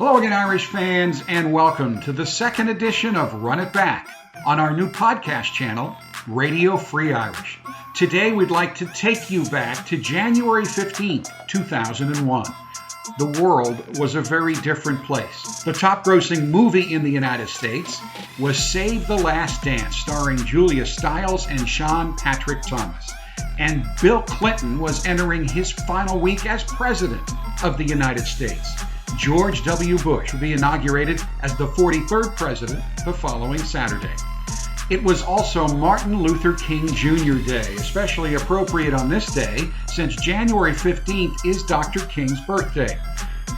Hello again, Irish fans, and welcome to the second edition of Run It Back on our new podcast channel, Radio Free Irish. Today, we'd like to take you back to January 15th, 2001. The world was a very different place. The top-grossing movie in the United States was Save the Last Dance, starring Julia Stiles and Sean Patrick Thomas. And Bill Clinton was entering his final week as President of the United States. George W. Bush would be inaugurated as the 43rd president the following Saturday. It was also Martin Luther King Jr. Day, especially appropriate on this day since January 15th is Dr. King's birthday.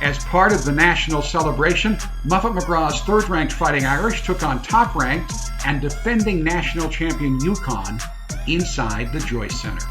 As part of the national celebration, Muffet McGraw's third-ranked Fighting Irish took on top-ranked and defending national champion UConn inside the Joyce Center.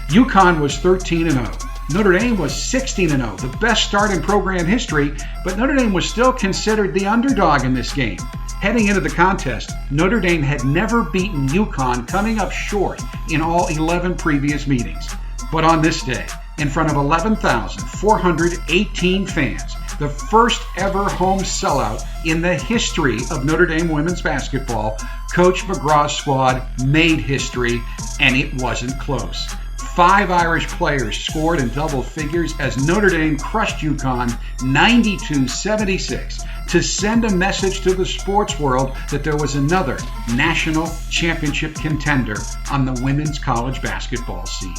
UConn was 13-0. Notre Dame was 16-0, the best start in program history, but Notre Dame was still considered the underdog in this game. Heading into the contest, Notre Dame had never beaten UConn, coming up short in all 11 previous meetings. But on this day, in front of 11,418 fans, the first ever home sellout in the history of Notre Dame women's basketball, Coach McGraw's squad made history, and it wasn't close. 5 Irish players scored in double figures as Notre Dame crushed UConn 92-76 to send a message to the sports world that there was another national championship contender on the women's college basketball scene.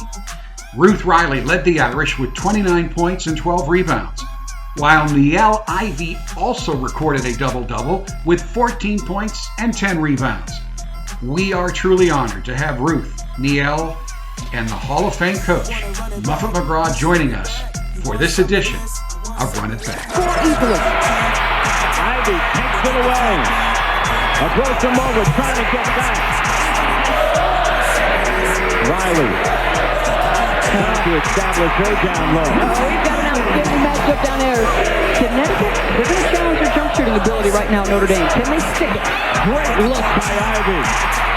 Ruth Riley led the Irish with 29 points and 12 rebounds, while Niele Ivey also recorded a double-double with 14 points and 10 rebounds. We are truly honored to have Ruth, Niele, and the Hall of Fame coach, Muffet McGraw, joining us for this edition of Run It Back. Ivey takes it away. Approach him over, trying to get back. Riley trying to establish her down low. We've got an outstanding matchup down there. Connecticut, they're going to challenge their jump shooting ability right now, Notre Dame. Can they stick it? Great look by Ivey.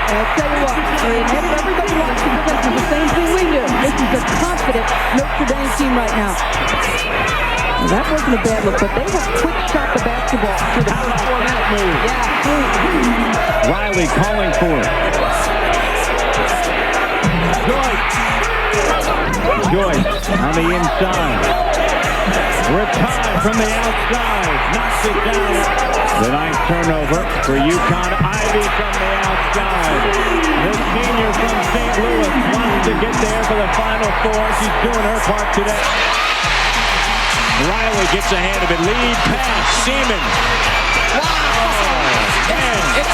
I'll tell you what, everybody watching this is the same thing we do. This is a confident Notre Dame team right now. Well, that wasn't a bad look, but they have quick shot the basketball to the first 4-minute move. Yeah. Riley calling for it. Joyce on the inside. Retired from the outside. Knocks it down. The ninth turnover for UConn. Ivey from the outside. The senior from St. Louis wants to get there for the Final Four. She's doing her part today. Riley gets a hand of it. Lead pass. Simeone. Wow. It's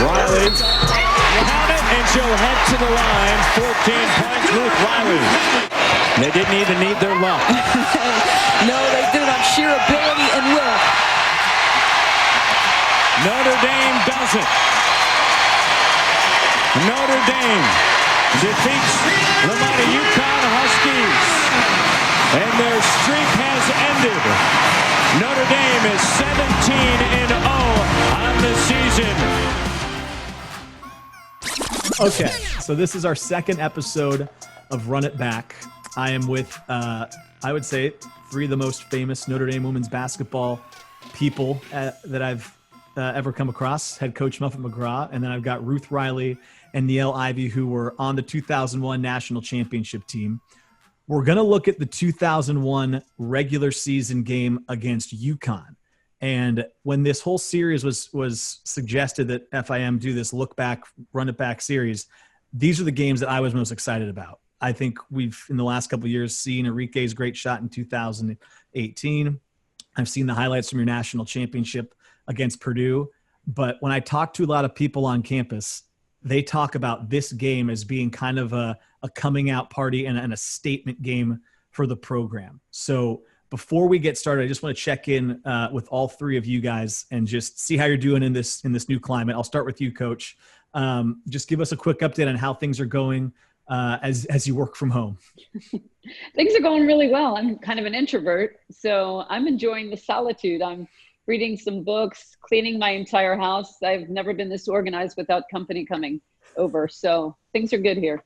Riley. Count it, and she'll head to the line. 14 points. Ruth Riley. They didn't even need their luck. No, they did it on sheer ability and will. Notre Dame doesn't. Notre Dame defeats the mighty UConn Huskies. And their streak has ended. Notre Dame is 17-0 on the season. Okay, so this is our second episode of Run It Back. I am with, I would say, 3 of the most famous Notre Dame women's basketball people that I've ever come across. Head coach Muffet McGraw, and then I've got Ruth Riley and Niele Ivey, who were on the 2001 national championship team. We're going to look at the 2001 regular season game against UConn. And when this whole series was suggested that FIM do this look back, run it back series, these are the games that I was most excited about. I think we've, in the last couple of years, seen Enrique's great shot in 2018. I've seen the highlights from your national championship against Purdue. But when I talk to a lot of people on campus, they talk about this game as being kind of a coming out party and a statement game for the program. So before we get started, I just want to check in with all 3 of you guys and just see how you're doing in this new climate. I'll start with you, Coach. Just give us a quick update on how things are going as you work from home. Things are going really well. I'm kind of an introvert, so I'm enjoying the solitude. I'm reading some books, cleaning my entire house. I've never been this organized without company coming over, so things are good here.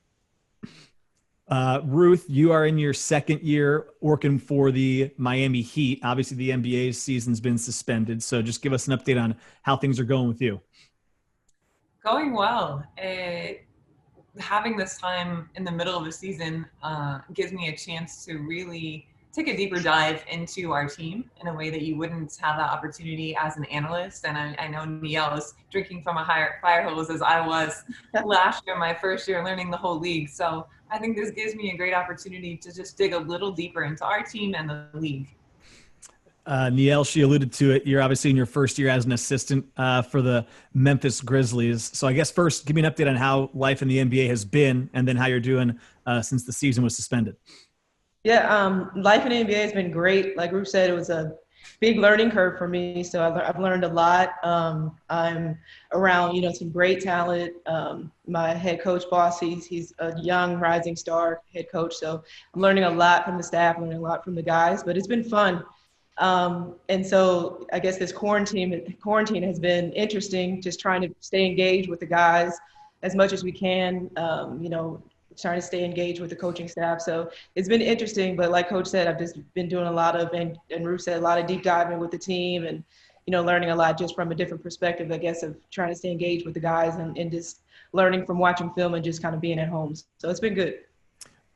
Ruth, you are in your second year working for the Miami Heat. Obviously, the NBA season's been suspended, so just give us an update on how things are going with you. Going well. Having this time in the middle of the season gives me a chance to really take a deeper dive into our team in a way that you wouldn't have that opportunity as an analyst. And I know Niele is drinking from a higher fire hose as I was last year, my first year, learning the whole league. So I think this gives me a great opportunity to just dig a little deeper into our team and the league. Niele, she alluded to it. You're obviously in your first year as an assistant for the Memphis Grizzlies. So I guess first, give me an update on how life in the NBA has been, and then how you're doing since the season was suspended. Yeah, life in the NBA has been great. Like Ruth said, it was a big learning curve for me. So I've learned a lot. I'm around, some great talent. My head coach, boss, he's a young rising star head coach. So I'm learning a lot from the staff, learning a lot from the guys. But it's been fun. And so I guess this quarantine has been interesting, just trying to stay engaged with the guys as much as we can, trying to stay engaged with the coaching staff. So it's been interesting, but like Coach said, I've just been doing a lot of, and Ruth said, a lot of deep diving with the team and, learning a lot just from a different perspective, I guess, of trying to stay engaged with the guys and just learning from watching film and just kind of being at home. So it's been good.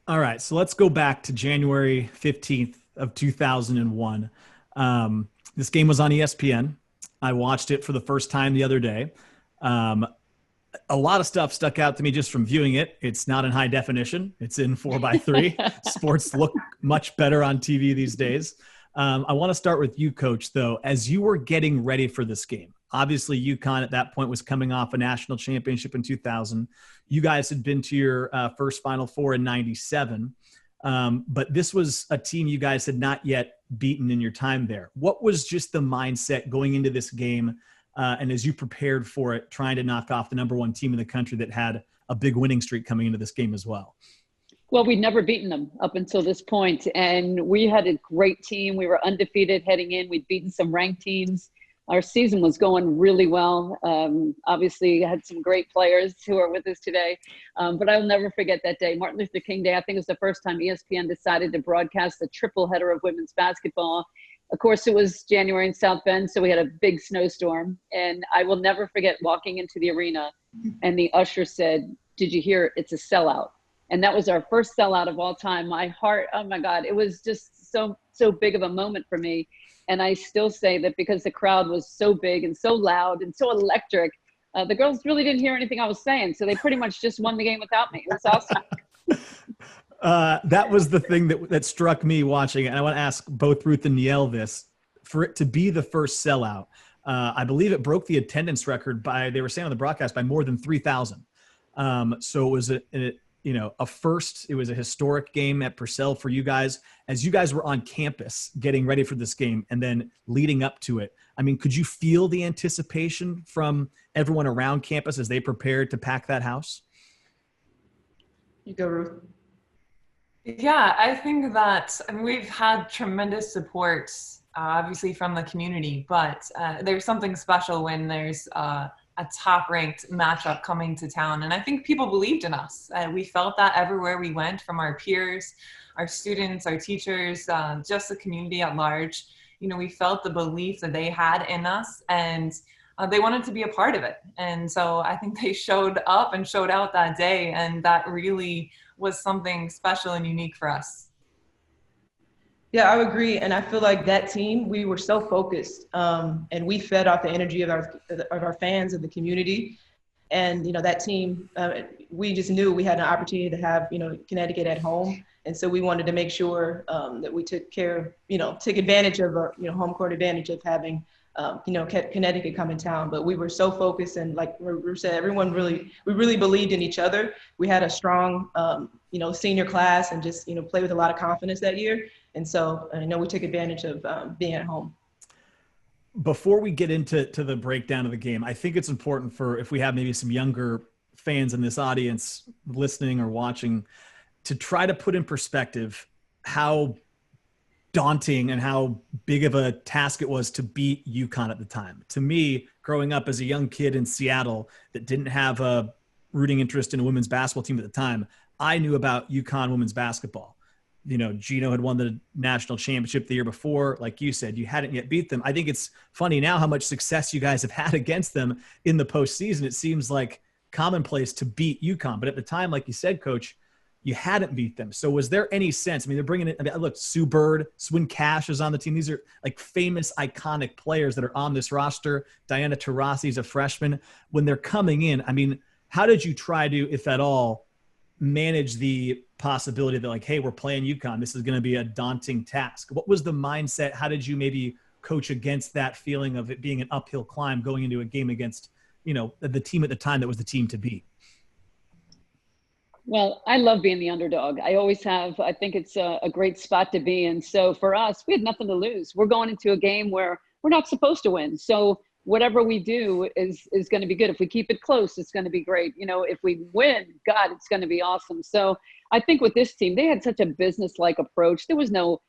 All right. So let's go back to January 15th of 2001. This game was on ESPN. I watched it for the first time the other day. A lot of stuff stuck out to me just from viewing it. It's not in high definition. It's in 4:3. Sports look much better on TV these days. I want to start with you, Coach, though. As you were getting ready for this game, obviously UConn at that point was coming off a national championship in 2000. You guys had been to your first Final Four in 97. But this was a team you guys had not yet beaten in your time there. What was just the mindset going into this game? And as you prepared for it, trying to knock off the number one team in the country that had a big winning streak coming into this game as well? Well, we'd never beaten them up until this point, and we had a great team. We were undefeated heading in. We'd beaten some ranked teams. Our season was going really well. Obviously, had some great players who are with us today. But I'll never forget that day. Martin Luther King Day, I think it was the first time ESPN decided to broadcast the triple header of women's basketball. Of course, it was January in South Bend, so we had a big snowstorm. And I will never forget walking into the arena, and the usher said, "Did you hear? It's a sellout." And that was our first sellout of all time. My heart, oh my God, it was just so big of a moment for me. And I still say that because the crowd was so big and so loud and so electric, the girls really didn't hear anything I was saying. So they pretty much just won the game without me. It was awesome. That was the thing that struck me watching it. And I want to ask both Ruth and Niele this. For it to be the first sellout, I believe it broke the attendance record they were saying on the broadcast, by more than 3,000. So it was a first. It was a historic game at Purcell for you guys. As you guys were on campus getting ready for this game and then leading up to it, I mean, could you feel the anticipation from everyone around campus as they prepared to pack that house? You go, Ruth. Yeah, I think that we've had tremendous support, obviously from the community, but there's something special when there's a top-ranked matchup coming to town. And I think people believed in us. We felt that everywhere we went, from our peers, our students, our teachers, just the community at large. We felt the belief that they had in us, and they wanted to be a part of it. And so I think they showed up and showed out that day, and that really was something special and unique for us. Yeah, I would agree. And I feel like that team, we were so focused, and we fed off the energy of our fans and the community. And, that team, we just knew we had an opportunity to have, Connecticut at home. And so we wanted to make sure that we took advantage of our, home court advantage of having, Connecticut come in town. But we were so focused, and like Ruth said, we really believed in each other. We had a strong, senior class, and just, played with a lot of confidence that year. And so I know we took advantage of being at home. Before we get into the breakdown of the game, I think it's important if we have maybe some younger fans in this audience listening or watching, to try to put in perspective how daunting and how big of a task it was to beat UConn at the time. To me, growing up as a young kid in Seattle that didn't have a rooting interest in a women's basketball team at the time, I knew about UConn women's basketball. You know, Gino had won the national championship the year before. Like you said, you hadn't yet beat them. I think it's funny now how much success you guys have had against them in the postseason. It seems like commonplace to beat UConn. But at the time, like you said, Coach, you hadn't beat them. So was there any sense? I mean, they're bringing in, look, Sue Bird, Swin Cash is on the team. These are like famous, iconic players that are on this roster. Diana Taurasi is a freshman. When they're coming in, I mean, how did you try to, if at all, manage the possibility that like, hey, we're playing UConn. This is going to be a daunting task. What was the mindset? How did you maybe coach against that feeling of it being an uphill climb going into a game against, you know, the team at the time that was the team to beat? Well, I love being the underdog. I always have. I think it's a great spot to be in. So for us, we had nothing to lose. We're going into a game where we're not supposed to win. So whatever we do is going to be good. If we keep it close, it's going to be great. You know, if we win, God, it's going to be awesome. So I think with this team, they had such a business-like approach. There was no,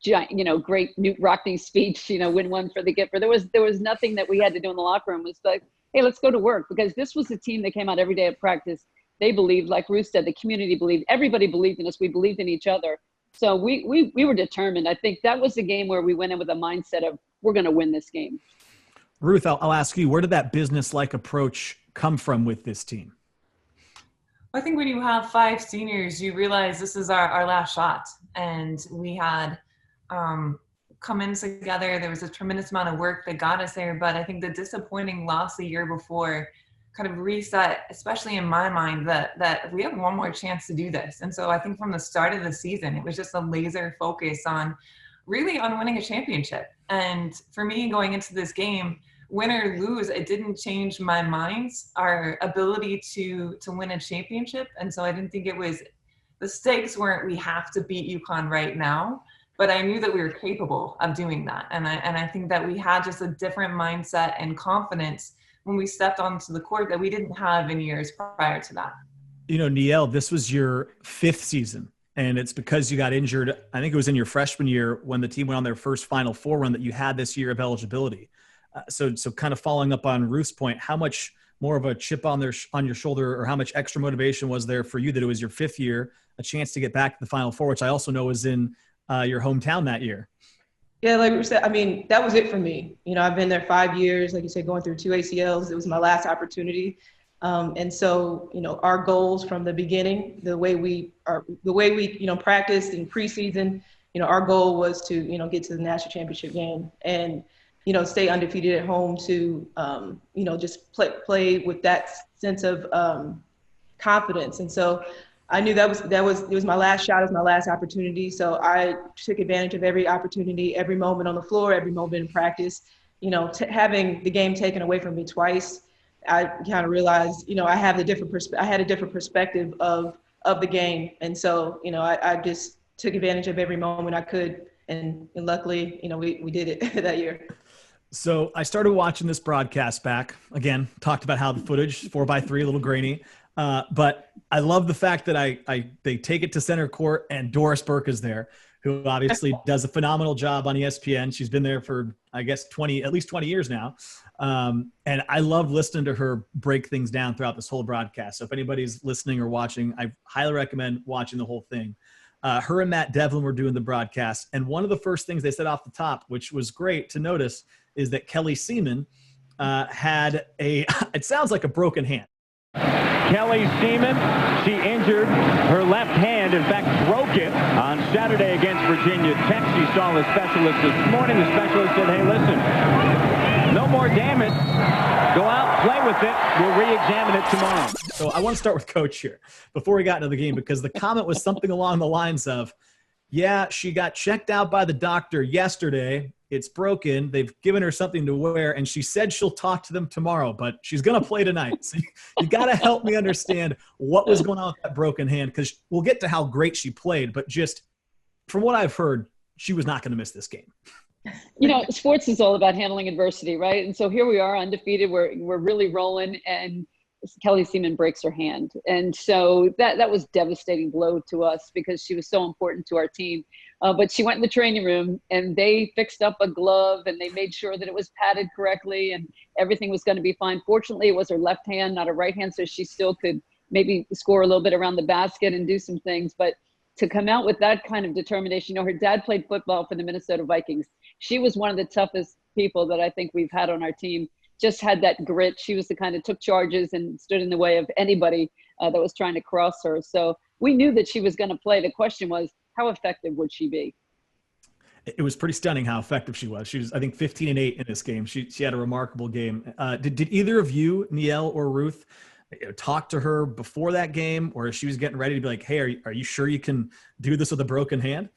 you know, great Newt Rockney speech, you know, win one for the giver. There was nothing that we had to do in the locker room. It was like, hey, let's go to work, because this was the team that came out every day at practice. They believed, like Ruth said, the community believed, everybody believed in us. We believed in each other. So we were determined. I think that was the game where we went in with a mindset of, we're going to win this game. Ruth, I'll ask you, where did that business-like approach come from with this team? I think when you have 5 seniors, you realize this is our last shot. And we had come in together. There was a tremendous amount of work that got us there. But I think the disappointing loss the year before kind of reset, especially in my mind, that we have one more chance to do this. And so I think from the start of the season, it was just a laser focus on really on winning a championship. And for me, going into this game, win or lose, it didn't change my mind, our ability to win a championship. And so I didn't think it was, the stakes weren't, we have to beat UConn right now, but I knew that we were capable of doing that. And I think that we had just a different mindset and confidence when we stepped onto the court that we didn't have in years prior to that. You know, Niele, this was your 5th season, and it's because you got injured. I think it was in your freshman year when the team went on their first Final Four run that you had this year of eligibility. So kind of following up on Ruth's point, how much more of a chip on your shoulder, or how much extra motivation was there for you that it was your 5th year, a chance to get back to the Final Four, which I also know was in your hometown that year? Yeah, like we said, I mean, that was it for me. You know, I've been there 5 years, like you said, going through 2 ACLs. It was my last opportunity. And so, you know, our goals from the beginning, the way we, you know, practiced in preseason, you know, our goal was to, you know, get to the national championship game and, you know, stay undefeated at home to, you know, just play with that sense of confidence. And so I knew it was my last shot, it was my last opportunity. So I took advantage of every opportunity, every moment on the floor, every moment in practice. You know, having the game taken away from me twice, I kind of realized, you know, I had a different perspective of the game. And so, you know, I just took advantage of every moment I could. And luckily, you know, we did it that year. So I started watching this broadcast back. Again, talked about how the footage, 4x3, a little grainy. But I love the fact that they take it to center court and Doris Burke is there, who obviously does a phenomenal job on ESPN. She's been there for, I guess, at least 20 years now. And I love listening to her break things down throughout this whole broadcast. So if anybody's listening or watching, I highly recommend watching the whole thing. Her and Matt Devlin were doing the broadcast. And one of the first things they said off the top, which was great to notice, is that Kelly Simeone had it sounds like a broken hand. Kelly Simeone, she injured her left hand, in fact broke it on Saturday against Virginia Tech. She saw the specialist this morning. The specialist said, hey, listen, no more damage. Go out, play with it. We'll re-examine it tomorrow. So I want to start with Coach here before we got into the game, because the comment was something along the lines of, yeah, she got checked out by the doctor yesterday. It's broken. They've given her something to wear, and she said she'll talk to them tomorrow, but she's going to play tonight. So you got to help me understand what was going on with that broken hand, because we'll get to how great she played, but just from what I've heard, she was not going to miss this game. You know, sports is all about handling adversity, right? And so here we are, undefeated. We're really rolling, and Kelly Simeone breaks her hand. And so that was a devastating blow to us because she was so important to our team. But she went in the training room and they fixed up a glove and they made sure that it was padded correctly and everything was going to be fine. Fortunately, it was her left hand, not her right hand, so she still could maybe score a little bit around the basket and do some things. But to come out with that kind of determination, her dad played football for the Minnesota Vikings. She was one of the toughest people that I think we've had on our team. Just had that grit. She was the kind that took charges and stood in the way of anybody that was trying to cross her. So we knew that she was going to play. The question was, how effective would she be? It was pretty stunning how effective she was. She was, I think, 15-8 in this game. She had a remarkable game. Did either of you, Niele or Ruth, talk to her before that game, or she was getting ready to be like, hey, are you sure you can do this with a broken hand?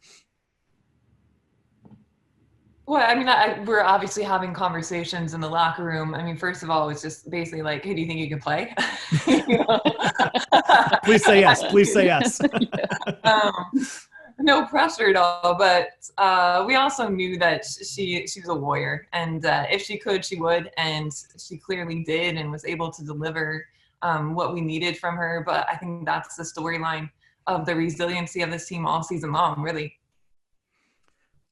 Well, I mean, we're obviously having conversations in the locker room. I mean, first of all, it's just basically like, hey, do you think you can play? Please say yes. Please say yes. No pressure at all, but we also knew that she was a warrior, and if she could, she would, and she clearly did and was able to deliver what we needed from her. But I think that's the storyline of the resiliency of this team all season long, really.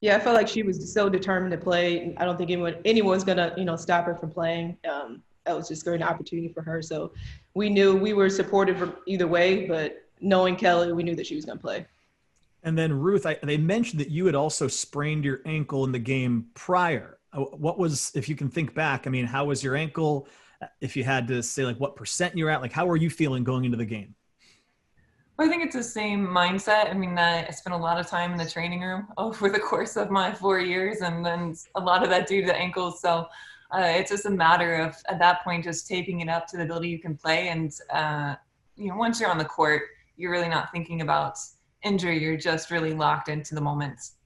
Yeah, I felt like she was so determined to play. I don't think anyone's gonna, stop her from playing. That was just a great opportunity for her. So we knew we were supportive either way, but knowing Kelly, we knew that she was gonna play. And then Ruth, they mentioned that you had also sprained your ankle in the game prior. What was, if you can think back, I mean, how was your ankle? If you had to say like what % you're at, like how were you feeling going into the game? Well, I think it's the same mindset. I mean, I spent a lot of time in the training room over the course of my 4 years, and then a lot of that due to the ankles. So it's just a matter of, at that point, just taping it up to the ability you can play. And, once you're on the court, you're really not thinking about injury. You're just really locked into the moments.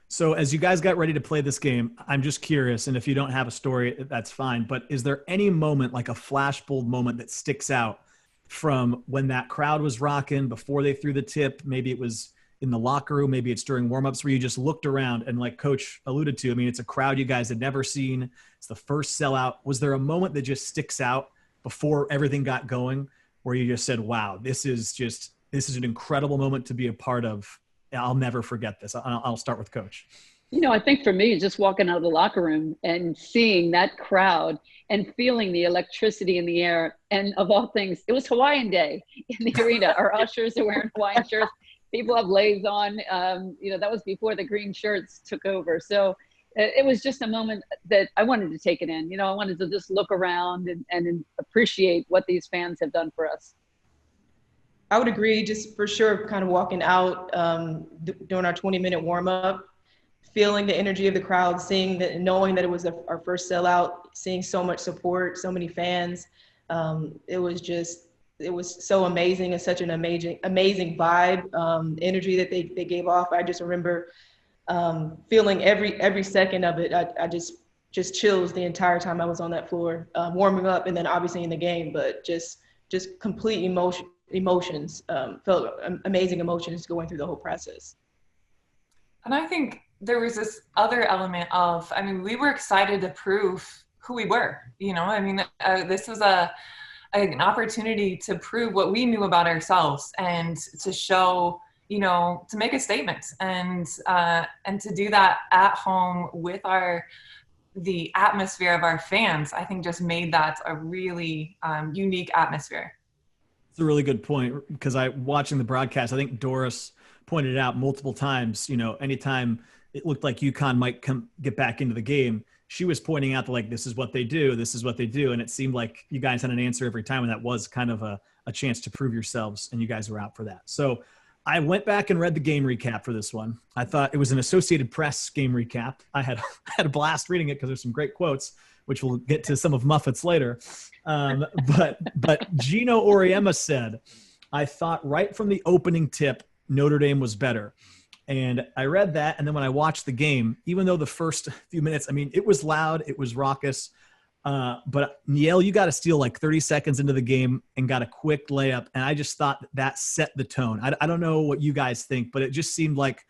So as you guys got ready to play this game, I'm just curious, and if you don't have a story, that's fine, but is there any moment, like a flashbulb moment that sticks out from when that crowd was rocking before they threw the tip? Maybe it was in the locker room, maybe it's during warmups, where you just looked around and, like Coach alluded to, I mean, it's a crowd you guys had never seen. It's the first sellout. Was there a moment that just sticks out before everything got going where you just said, wow, this is an incredible moment to be a part of? I'll never forget this. I'll start with Coach. I think for me, just walking out of the locker room and seeing that crowd and feeling the electricity in the air. And of all things, it was Hawaiian Day in the arena. Our ushers are wearing Hawaiian shirts. People have leis on. That was before the green shirts took over. So it was just a moment that I wanted to take it in. I wanted to just look around and appreciate what these fans have done for us. I would agree, just for sure, kind of walking out during our 20-minute warm-up, feeling the energy of the crowd, knowing that it was our first sellout, seeing so much support, so many fans. It was so amazing and such an amazing vibe, energy that they gave off. I just remember feeling every second of it. I just chills the entire time I was on that floor, warming up, and then obviously in the game, but just complete emotions, felt amazing emotions going through the whole process. And I think there was this other element of, we were excited to prove who we were, this was an opportunity to prove what we knew about ourselves and to show, to make a statement and to do that at home with the atmosphere of our fans, I think just made that a really unique atmosphere. It's a really good point, because watching the broadcast, I think Doris pointed it out multiple times, anytime it looked like UConn might get back into the game, she was pointing out that, this is what they do. And it seemed like you guys had an answer every time. And that was kind of a chance to prove yourselves, and you guys were out for that. So I went back and read the game recap for this one. I thought it was an Associated Press game recap. I had a blast reading it because there's some great quotes, which we'll get to some of Muffet's later. But Gino Auriemma said, I thought right from the opening tip, Notre Dame was better. And I read that, and then when I watched the game, even though the first few minutes, it was loud, it was raucous, but Niele, you got a steal 30 seconds into the game and got a quick layup, and I just thought that set the tone. I don't know what you guys think, but it just seemed like,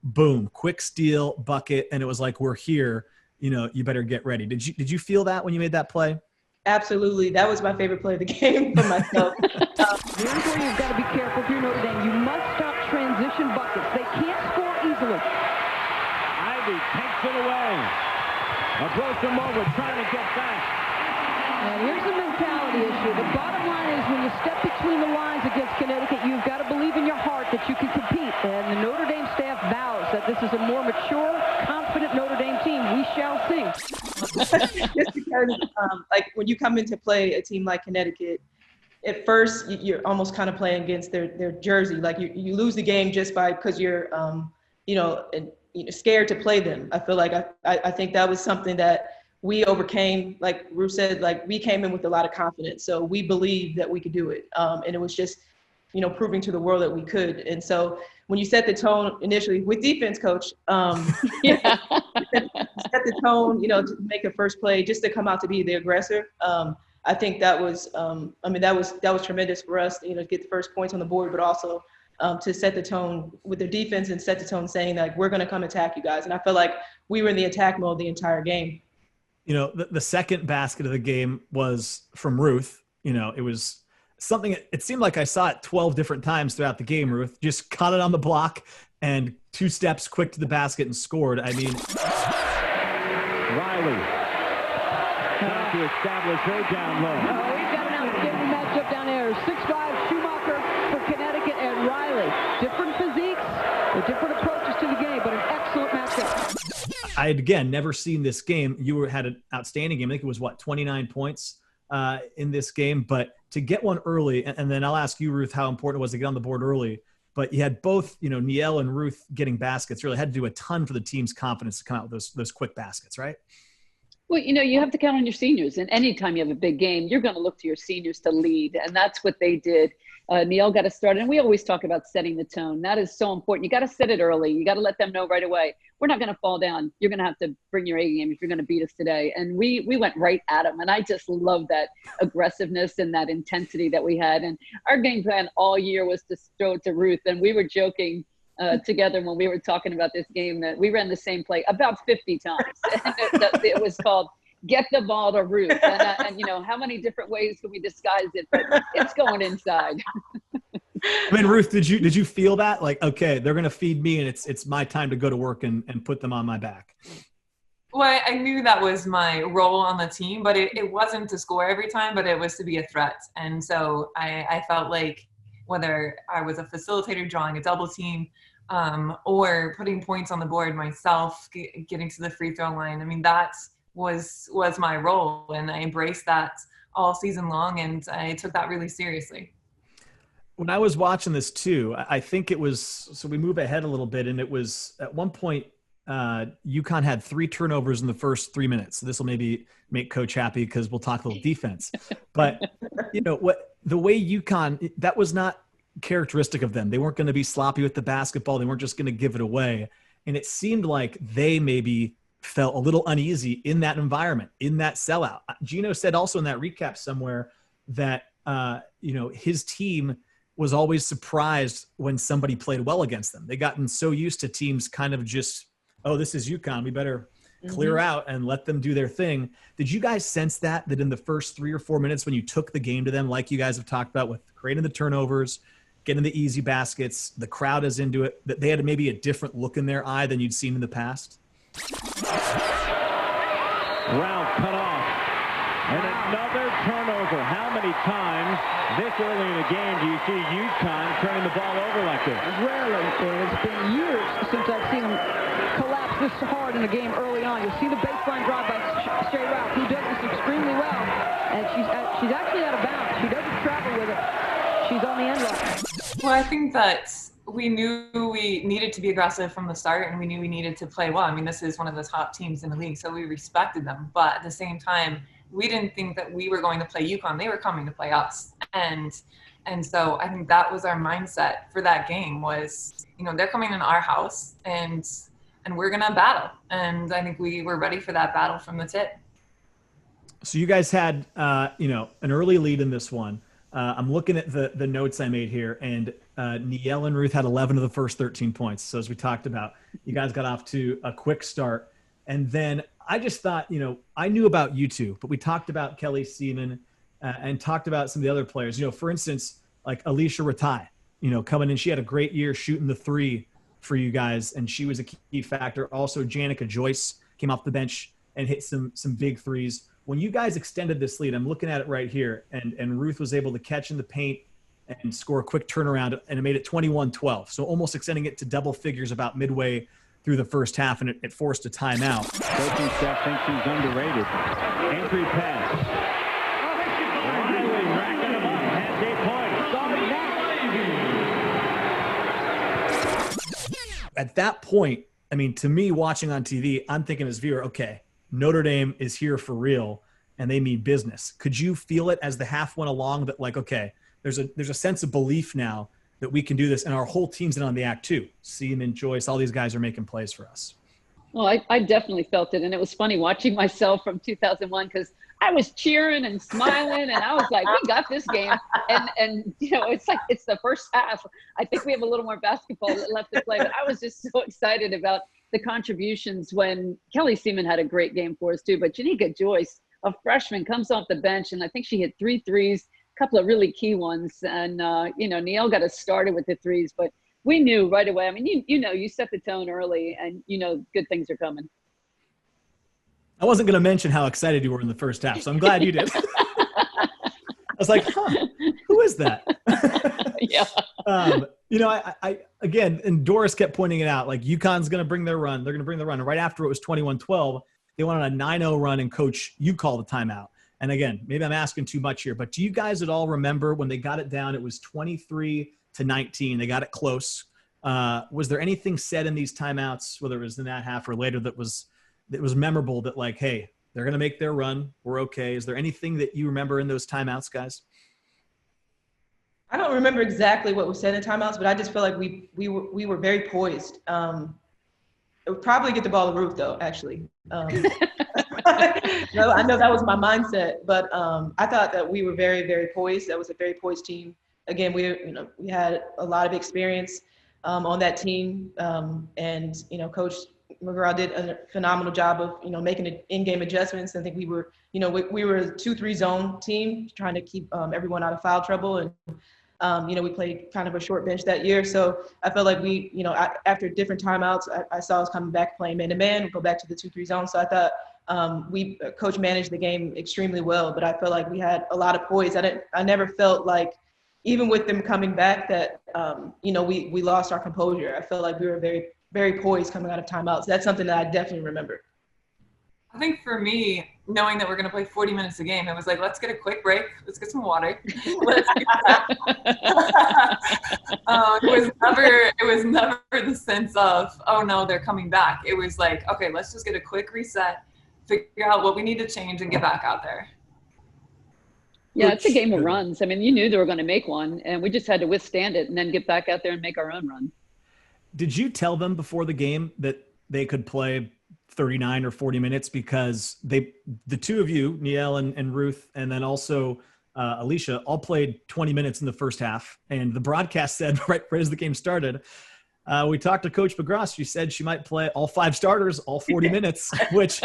boom, quick steal, bucket, and it was like, we're here, you better get ready. Did you feel that when you made that play? Absolutely. That was my favorite play of the game for myself. Here's where you've got to be careful if you're Notre Dame. You must stop transition buckets. They can't score easily. Ivey takes it away. Approach him over, trying to get back. And here's the mentality issue. The bottom line is when you step between the lines against Connecticut, you've got to believe in your heart that you can compete. And the Notre Dame staff vows that this is a more mature, confident Notre Dame team. We shall see. Just because, like, when you come in to play a team like Connecticut, at first you're almost kind of playing against their jersey. Like you lose the game just because you're, scared to play them. I feel like I think that was something that we overcame. Like Ruth said, like we came in with a lot of confidence. So we believed that we could do it. And it was just, proving to the world that we could. And so when you set the tone initially with defense coach, Yeah. set the tone, to make a first play, just to come out to be the aggressor. I think that was, that was tremendous for us, to get the first points on the board, but also to set the tone with their defense and set the tone saying that we're going to come attack you guys. And I felt like we were in the attack mode the entire game. The second basket of the game was from Ruth. It was something, it seemed like I saw it 12 different times throughout the game. Ruth just caught it on the block and 2 steps quick to the basket and scored. I mean, Riley trying to establish her down low. We've got an outstanding matchup down there. 6'5" Schumacher for Connecticut and Riley. Different physiques, different approaches to the game, but an excellent matchup. I had, again, never seen this game. You had an outstanding game. I think it was, 29 points in this game. But to get one early, and then I'll ask you, Ruth, how important it was to get on the board early. But you had both, Niele and Ruth getting baskets. Really had to do a ton for the team's confidence to come out with those quick baskets, right? Well, you have to count on your seniors. And anytime you have a big game, you're going to look to your seniors to lead. And that's what they did. Niele got us started. And we always talk about setting the tone. That is so important. You got to set it early. You got to let them know right away. We're not going to fall down. You're going to have to bring your A game if you're going to beat us today. And we went right at them. And I just love that aggressiveness and that intensity that we had. And our game plan all year was to throw it to Ruth. And we were joking together when we were talking about this game that we ran the same play about 50 times. It was called Get the Ball to Ruth. And how many different ways can we disguise it? But it's going inside. I mean, Ruth, did you feel that? Like, okay, they're going to feed me and it's my time to go to work and put them on my back. Well, I knew that was my role on the team, but it wasn't to score every time, but it was to be a threat. And so I felt like whether I was a facilitator drawing a double team or putting points on the board myself, getting to the free throw line, I mean, that was my role. And I embraced that all season long, and I took that really seriously. When I was watching this too, I think it was, so we move ahead a little bit, and it was at one point, UConn had 3 turnovers in the first 3 minutes. So this will maybe make Coach happy because we'll talk a little defense. But the way UConn, that was not characteristic of them. They weren't going to be sloppy with the basketball. They weren't just going to give it away. And it seemed like they maybe felt a little uneasy in that environment, in that sellout. Gino said also in that recap somewhere that, his team was always surprised when somebody played well against them. They gotten so used to teams kind of just, oh, this is UConn, we better clear out and let them do their thing. Did you guys sense that in the first 3 or 4 minutes when you took the game to them, like you guys have talked about with creating the turnovers, getting the easy baskets, the crowd is into it, that they had maybe a different look in their eye than you'd seen in the past? Round cut off. And another turnover. How many times this early in the game do you see UConn turning the ball over like this? Rarely. It's been years since I've seen them collapse this hard in a game early on. You'll see the baseline drive by Straight Route, who does this extremely well. And she's actually out of bounds. She doesn't travel with it. She's on the end line. Well, I think that we knew we needed to be aggressive from the start, and we knew we needed to play well. I mean, this is one of the top teams in the league, so we respected them. But at the same time, we didn't think that we were going to play UConn. They were coming to play us. And so I think that was our mindset for that game was, they're coming in our house and we're going to battle. And I think we were ready for that battle from the tip. So you guys had, an early lead in this one. I'm looking at the notes I made here, and Niele and Ruth had 11 of the first 13 points. So as we talked about, you guys got off to a quick start. And then I just thought, I knew about you two, but we talked about Kelly Seaman and talked about some of the other players. For instance, like Alicia Ratai, coming in, she had a great year shooting the 3 for you guys, and she was a key factor. Also, Janica Joyce came off the bench and hit some big threes. when you guys extended this lead, I'm looking at it right here, and Ruth was able to catch in the paint and score a quick turnaround, and it made it 21-12. So almost extending it to double figures about midway through the first half, and it forced a timeout. Coaching staff thinks he's underrated. Entry pass. Riley racking him up. Has 8 points. At that point, I mean, to me, watching on TV, I'm thinking as viewer, okay, Notre Dame is here for real, and they mean business. Could you feel it as the half went along that, like, okay, there's a sense of belief now that we can do this, and our whole team's in on the act too. Simeone, Joyce, all these guys are making plays for us. Well, I definitely felt it. And it was funny watching myself from 2001 because I was cheering and smiling and I was like, we got this game. And you know, it's like, it's the first half. I think we have a little more basketball left to play, but I was just so excited about the contributions when Kelly Simeone had a great game for us too. But Janika Joyce, a freshman, comes off the bench and I think she hit 3 threes, a couple of really key ones. And, you know, Niele got us started with the threes, but we knew right away. I mean, you know, you set the tone early and, you know, good things are coming. I wasn't going to mention how excited you were in the first half, so I'm glad you did. I was like, who is that? Yeah. You know, I again, and Doris kept pointing it out, like UConn's going to bring their run. They're going to bring the run. And right after it was 21-12, they went on a 9-0 run, and Coach, you called the timeout. And again, maybe I'm asking too much here, but do you guys at all remember when they got it down, it was 23-19. They got it close. Was there anything said in these timeouts, whether it was in that half or later, that was memorable, that like, hey, they're going to make their run, we're okay? Is there anything that you remember in those timeouts, guys? I don't remember exactly what was said in timeouts, but I just feel like we were very poised. It would probably get the ball to Ruth, though, actually. No, I know that was my mindset, but I thought that we were very, very poised. That was a very poised team. Again, we had a lot of experience on that team, and Coach McGraw did a phenomenal job of making in-game adjustments. I think we were we were a 2-3 zone team, trying to keep everyone out of foul trouble, and we played kind of a short bench that year. So I felt like we after different timeouts, I saw us coming back playing man-to-man, go back to the 2-3 zone. So I thought Coach managed the game extremely well, but I felt like we had a lot of poise. I never felt like, even with them coming back, that we lost our composure. I felt like we were very, very poised coming out of timeouts. That's something that I definitely remember. I think for me, knowing that we're going to play 40 minutes a game, it was like, let's get a quick break. Let's get some water. Let's get back. It was never the sense of, oh no, they're coming back. It was like, okay, let's just get a quick reset, figure out what we need to change, and get back out there. Yeah, it's a game of runs. I mean, you knew they were going to make one, and we just had to withstand it and then get back out there and make our own run. Did you tell them before the game that they could play 39 or 40 minutes? Because the two of you, Niele and Ruth, and then also Alicia, all played 20 minutes in the first half. And the broadcast said right as the game started, we talked to Coach McGraw. She said she might play all 5 starters, all 40 minutes, which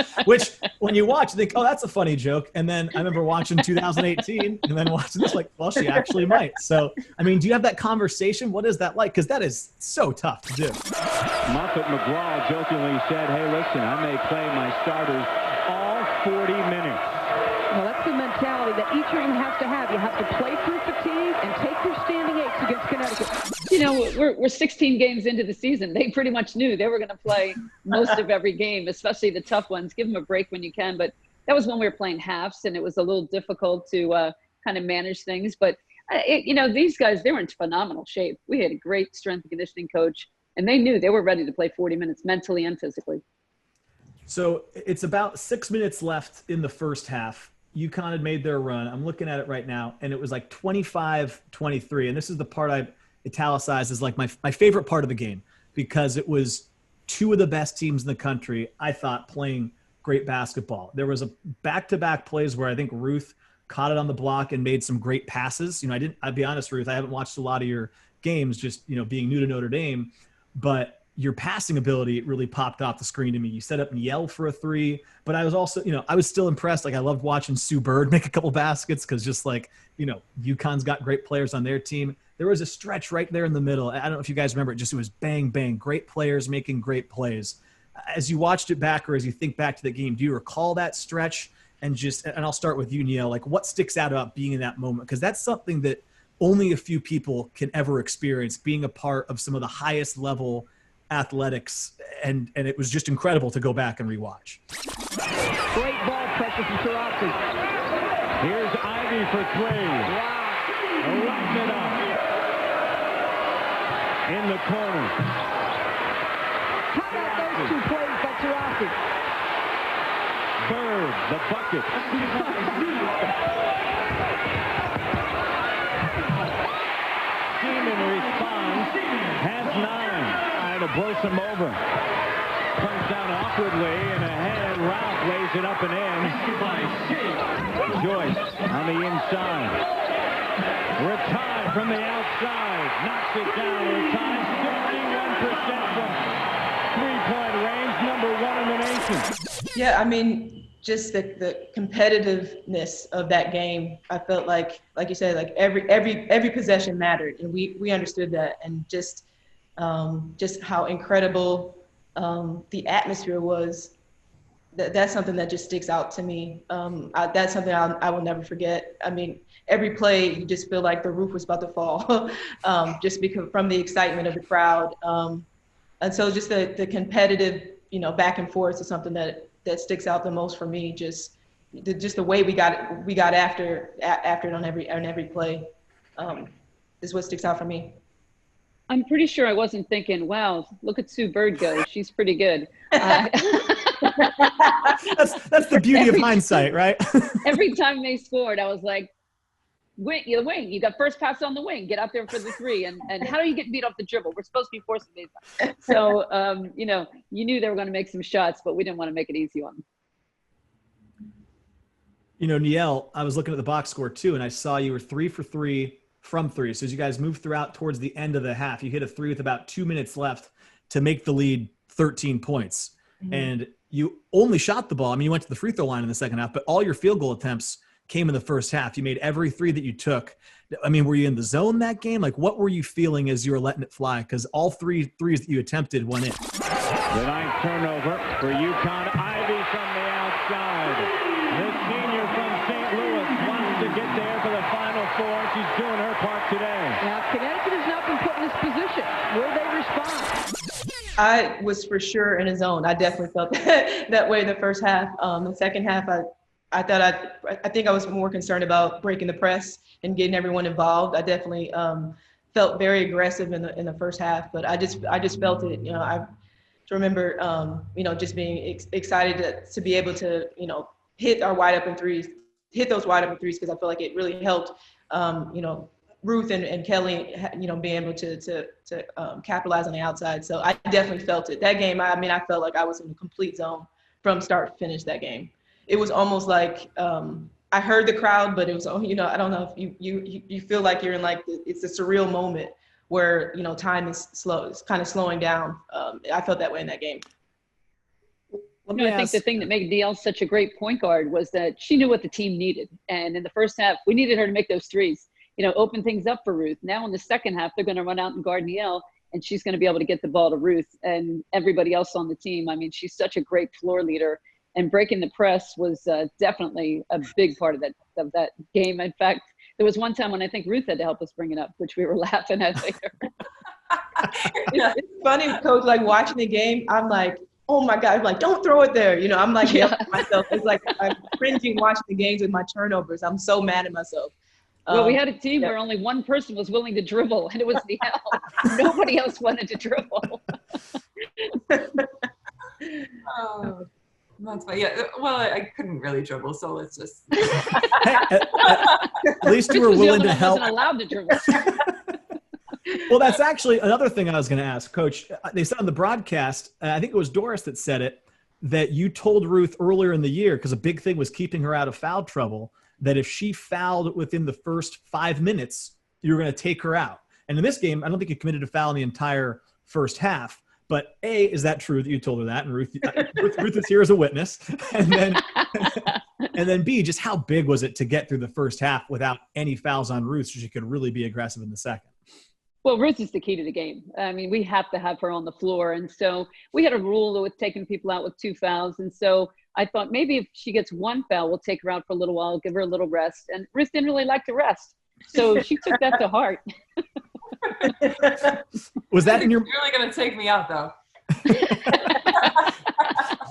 when you watch, you think, oh, that's a funny joke. And then I remember watching 2018 and then watching this, like, well, she actually might. So, I mean, do you have that conversation? What is that like? Because that is so tough to do. Muffet McGraw jokingly said, hey, listen, I may play my starters all 40 minutes. Well, that's the mentality that each of them has to have. You have to play through fatigue and take your standing 8s against Connecticut. We're 16 games into the season. They pretty much knew they were going to play most of every game, especially the tough ones. Give them a break when you can. But that was when we were playing halves, and it was a little difficult to kind of manage things. But, these guys, they were in phenomenal shape. We had a great strength and conditioning coach, and they knew they were ready to play 40 minutes mentally and physically. So it's about 6 minutes left in the first half. UConn had made their run. I'm looking at it right now, and it was like 25-23. And this is the part I italicized as like my favorite part of the game, because it was 2 of the best teams in the country, I thought, playing great basketball. There was a back-to-back plays where I think Ruth caught it on the block and made some great passes. I'd be honest, Ruth, I haven't watched a lot of your games, just, being new to Notre Dame, but your passing ability really popped off the screen to me. You set up Niele for a 3, but I was also, I was still impressed. Like, I loved watching Sue Bird make a couple baskets, because just like, UConn's got great players on their team. There was a stretch right there in the middle. I don't know if you guys remember it. It was bang, bang, great players making great plays. As you watched it back, or as you think back to the game, do you recall that stretch? and I'll start with you, Niele, like what sticks out about being in that moment? Because that's something that only a few people can ever experience, being a part of some of the highest level athletics. And it was just incredible to go back and rewatch. Great ball pressure from Taurasi. Here's Ivey for three. Wow. Lights it up. In the corner. How about those two plays by Taurasi? Bird, the bucket. Simeone responds, has 9. Trying to blow some over. Turns down awkwardly and ahead. Ralph lays it up and in. Joyce on the inside. Retired from the outside. Knocks it down. Retired 61% from three-point range. Number 1 in the nation. Yeah, I mean, just the competitiveness of that game. I felt like you said, like every possession mattered, and we understood that, and just how incredible the atmosphere was. That's something that just sticks out to me. That's something I will never forget. I mean, every play you just feel like the roof was about to fall, just because from the excitement of the crowd, and so just the competitive, back and forth is something that sticks out the most for me. Just the way we got after it on every play is what sticks out for me. I'm pretty sure I wasn't thinking, wow, look at Sue Bird go. She's pretty good. That's the beauty of hindsight, right? Every time they scored, I was like, wing, you got first pass on the wing, get out there for the 3. And how do you get beat off the dribble? We're supposed to be forcing these. So, you knew they were going to make some shots, but we didn't want to make it easy on them. Niele, I was looking at the box score too, and I saw you were 3 for 3 from 3. So as you guys moved throughout towards the end of the half, you hit a 3 with about 2 minutes left to make the lead 13 points. Mm-hmm. And you only shot the ball. I mean, you went to the free throw line in the second half, but all your field goal attempts came in the first half. You made every 3 that you took. I mean, were you in the zone that game? Like, what were you feeling as you were letting it fly? Because all 3 threes that you attempted went in. The 9th turnover for UConn. Ivey from the outside. The senior from St. Louis wants to get there for the Final Four. She's doing her part today. Now, Connecticut has not been put in this position. Will they respond? I was for sure in a zone. I definitely felt that way in the first half. The second half, I think I was more concerned about breaking the press and getting everyone involved. I definitely felt very aggressive in the first half, but I just felt it. I remember just being excited to be able to hit those wide open threes because I feel like it really helped Ruth and Kelly being able to capitalize on the outside. So I definitely felt it. That game, I felt like I was in a complete zone from start to finish that game. It was almost like I heard the crowd, but it was, I don't know if you feel like you're in it's a surreal moment where, time is slow. It's kind of slowing down. I felt that way in that game. I think the thing that made Niele such a great point guard was that she knew what the team needed. And in the first half, we needed her to make those threes, open things up for Ruth. Now in the second half, they're going to run out and guard Niele, and she's going to be able to get the ball to Ruth and everybody else on the team. I mean, she's such a great floor leader. And breaking the press was definitely a big part of that game. In fact, there was one time when I think Ruth had to help us bring it up, which we were laughing at later. It's funny, Coach, watching the game, I'm like, oh my God, I'm like, don't throw it there. I'm like yelling at myself. It's like I'm cringing watching the games with my turnovers. I'm so mad at myself. Well, we had a team where only one person was willing to dribble, and it was Niele. Nobody else wanted to dribble. Oh. That's fine. Yeah. Well, I couldn't really dribble, so let's just. At least you were willing to help. Wasn't allowed to dribble. Well, that's actually another thing I was going to ask, Coach. They said on the broadcast, I think it was Doris that said it, that you told Ruth earlier in the year, because a big thing was keeping her out of foul trouble, that if she fouled within the first 5 minutes, you were going to take her out. And in this game, I don't think you committed a foul in the entire first half. But A, is that true that you told her that? And Ruth is here as a witness. And then B, just how big was it to get through the first half without any fouls on Ruth so she could really be aggressive in the second? Well, Ruth is the key to the game. I mean, we have to have her on the floor. And so we had a rule with taking people out with 2 fouls. And so I thought maybe if she gets 1 foul, we'll take her out for a little while, give her a little rest. And Ruth didn't really like to rest. So she took that to heart. Was that in your? You're really going to take me out, though.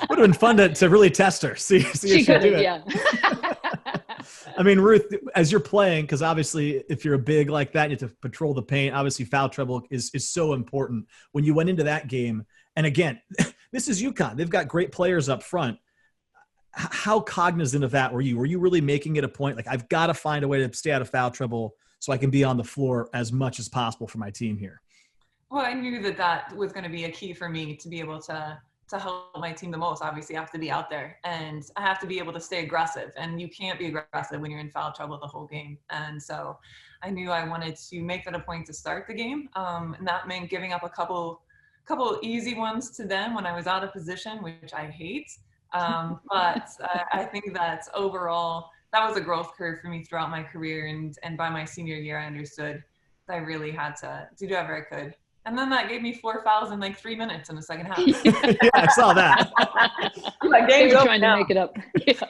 Would have been fun to really test her. See if she could do it. Yeah. I mean, Ruth, as you're playing, because obviously if you're a big like that, you have to patrol the paint. Obviously, foul trouble is so important. When you went into that game, and again, this is UConn. They've got great players up front. How cognizant of that were you? Were you really making it a point? Like, I've got to find a way to stay out of foul trouble so I can be on the floor as much as possible for my team here. Well, I knew that was going to be a key for me to be able to help my team the most. Obviously, I have to be out there, and I have to be able to stay aggressive. And you can't be aggressive when you're in foul trouble the whole game. And so I knew I wanted to make that a point to start the game. And that meant giving up a couple easy ones to them when I was out of position, which I hate. But I think that overall, that was a growth curve for me throughout my career. And by my senior year, I understood that I really had to do whatever I could. And then that gave me 4 fouls in like 3 minutes in the second half. Yeah, I saw that. Like, They were trying to make it up. Yeah.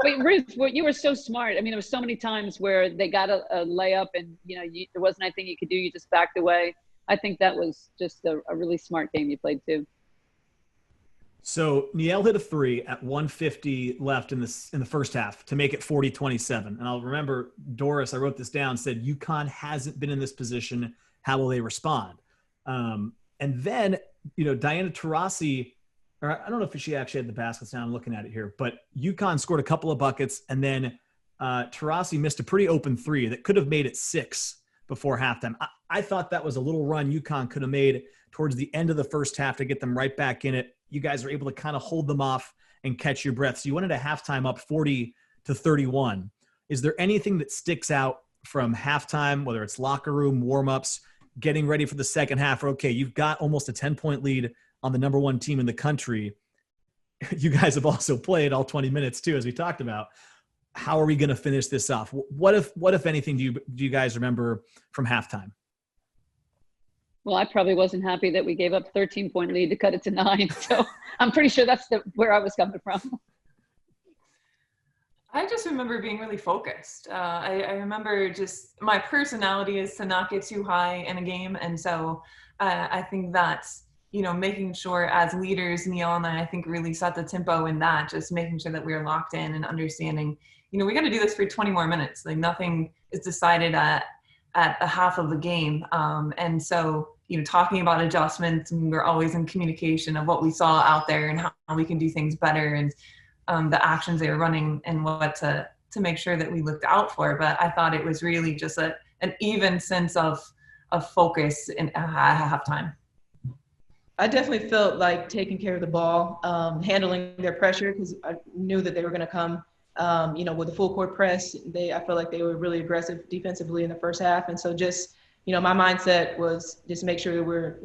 Wait, Ruth, you were so smart. I mean, there were so many times where they got a layup and, there wasn't anything you could do. You just backed away. I think that was just a really smart game you played too. So Niele hit a 3 at 1:50 left in the first half to make it 40-27. And I'll remember Doris, I wrote this down, said UConn hasn't been in this position. How will they respond? And then, Diana Taurasi, or I don't know if she actually had the baskets now, I'm looking at it here, but UConn scored a couple of buckets, and then Taurasi missed a pretty open 3 that could have made it 6 before halftime. I thought that was a little run UConn could have made towards the end of the first half to get them right back in it. You guys were able to kind of hold them off and catch your breath. So you went into halftime up 40-31. Is there anything that sticks out from halftime, whether it's locker room, warm-ups, getting ready for the second half? Or, okay, you've got almost a 10-point lead on the number 1 team in the country. You guys have also played all 20 minutes too, as we talked about. How are we going to finish this off? What if anything, do you guys remember from halftime? Well, I probably wasn't happy that we gave up a 13-point lead to cut it to 9. So I'm pretty sure that's where I was coming from. I just remember being really focused. I remember just my personality is to not get too high in a game. And so I think that's, making sure as leaders, Niele and I think really set the tempo in that, just making sure that we're locked in and understanding, we got to do this for 20 more minutes. Like, nothing is decided at a half of the game. And so, talking about adjustments, and we're always in communication of what we saw out there and how we can do things better, and the actions they were running and what to make sure that we looked out for. But I thought it was really just an even sense of focus at halftime. I definitely felt like taking care of the ball, handling their pressure, because I knew that they were going to come, with a full court press. I felt like they were really aggressive defensively in the first half. And so just, my mindset was just make sure that we're,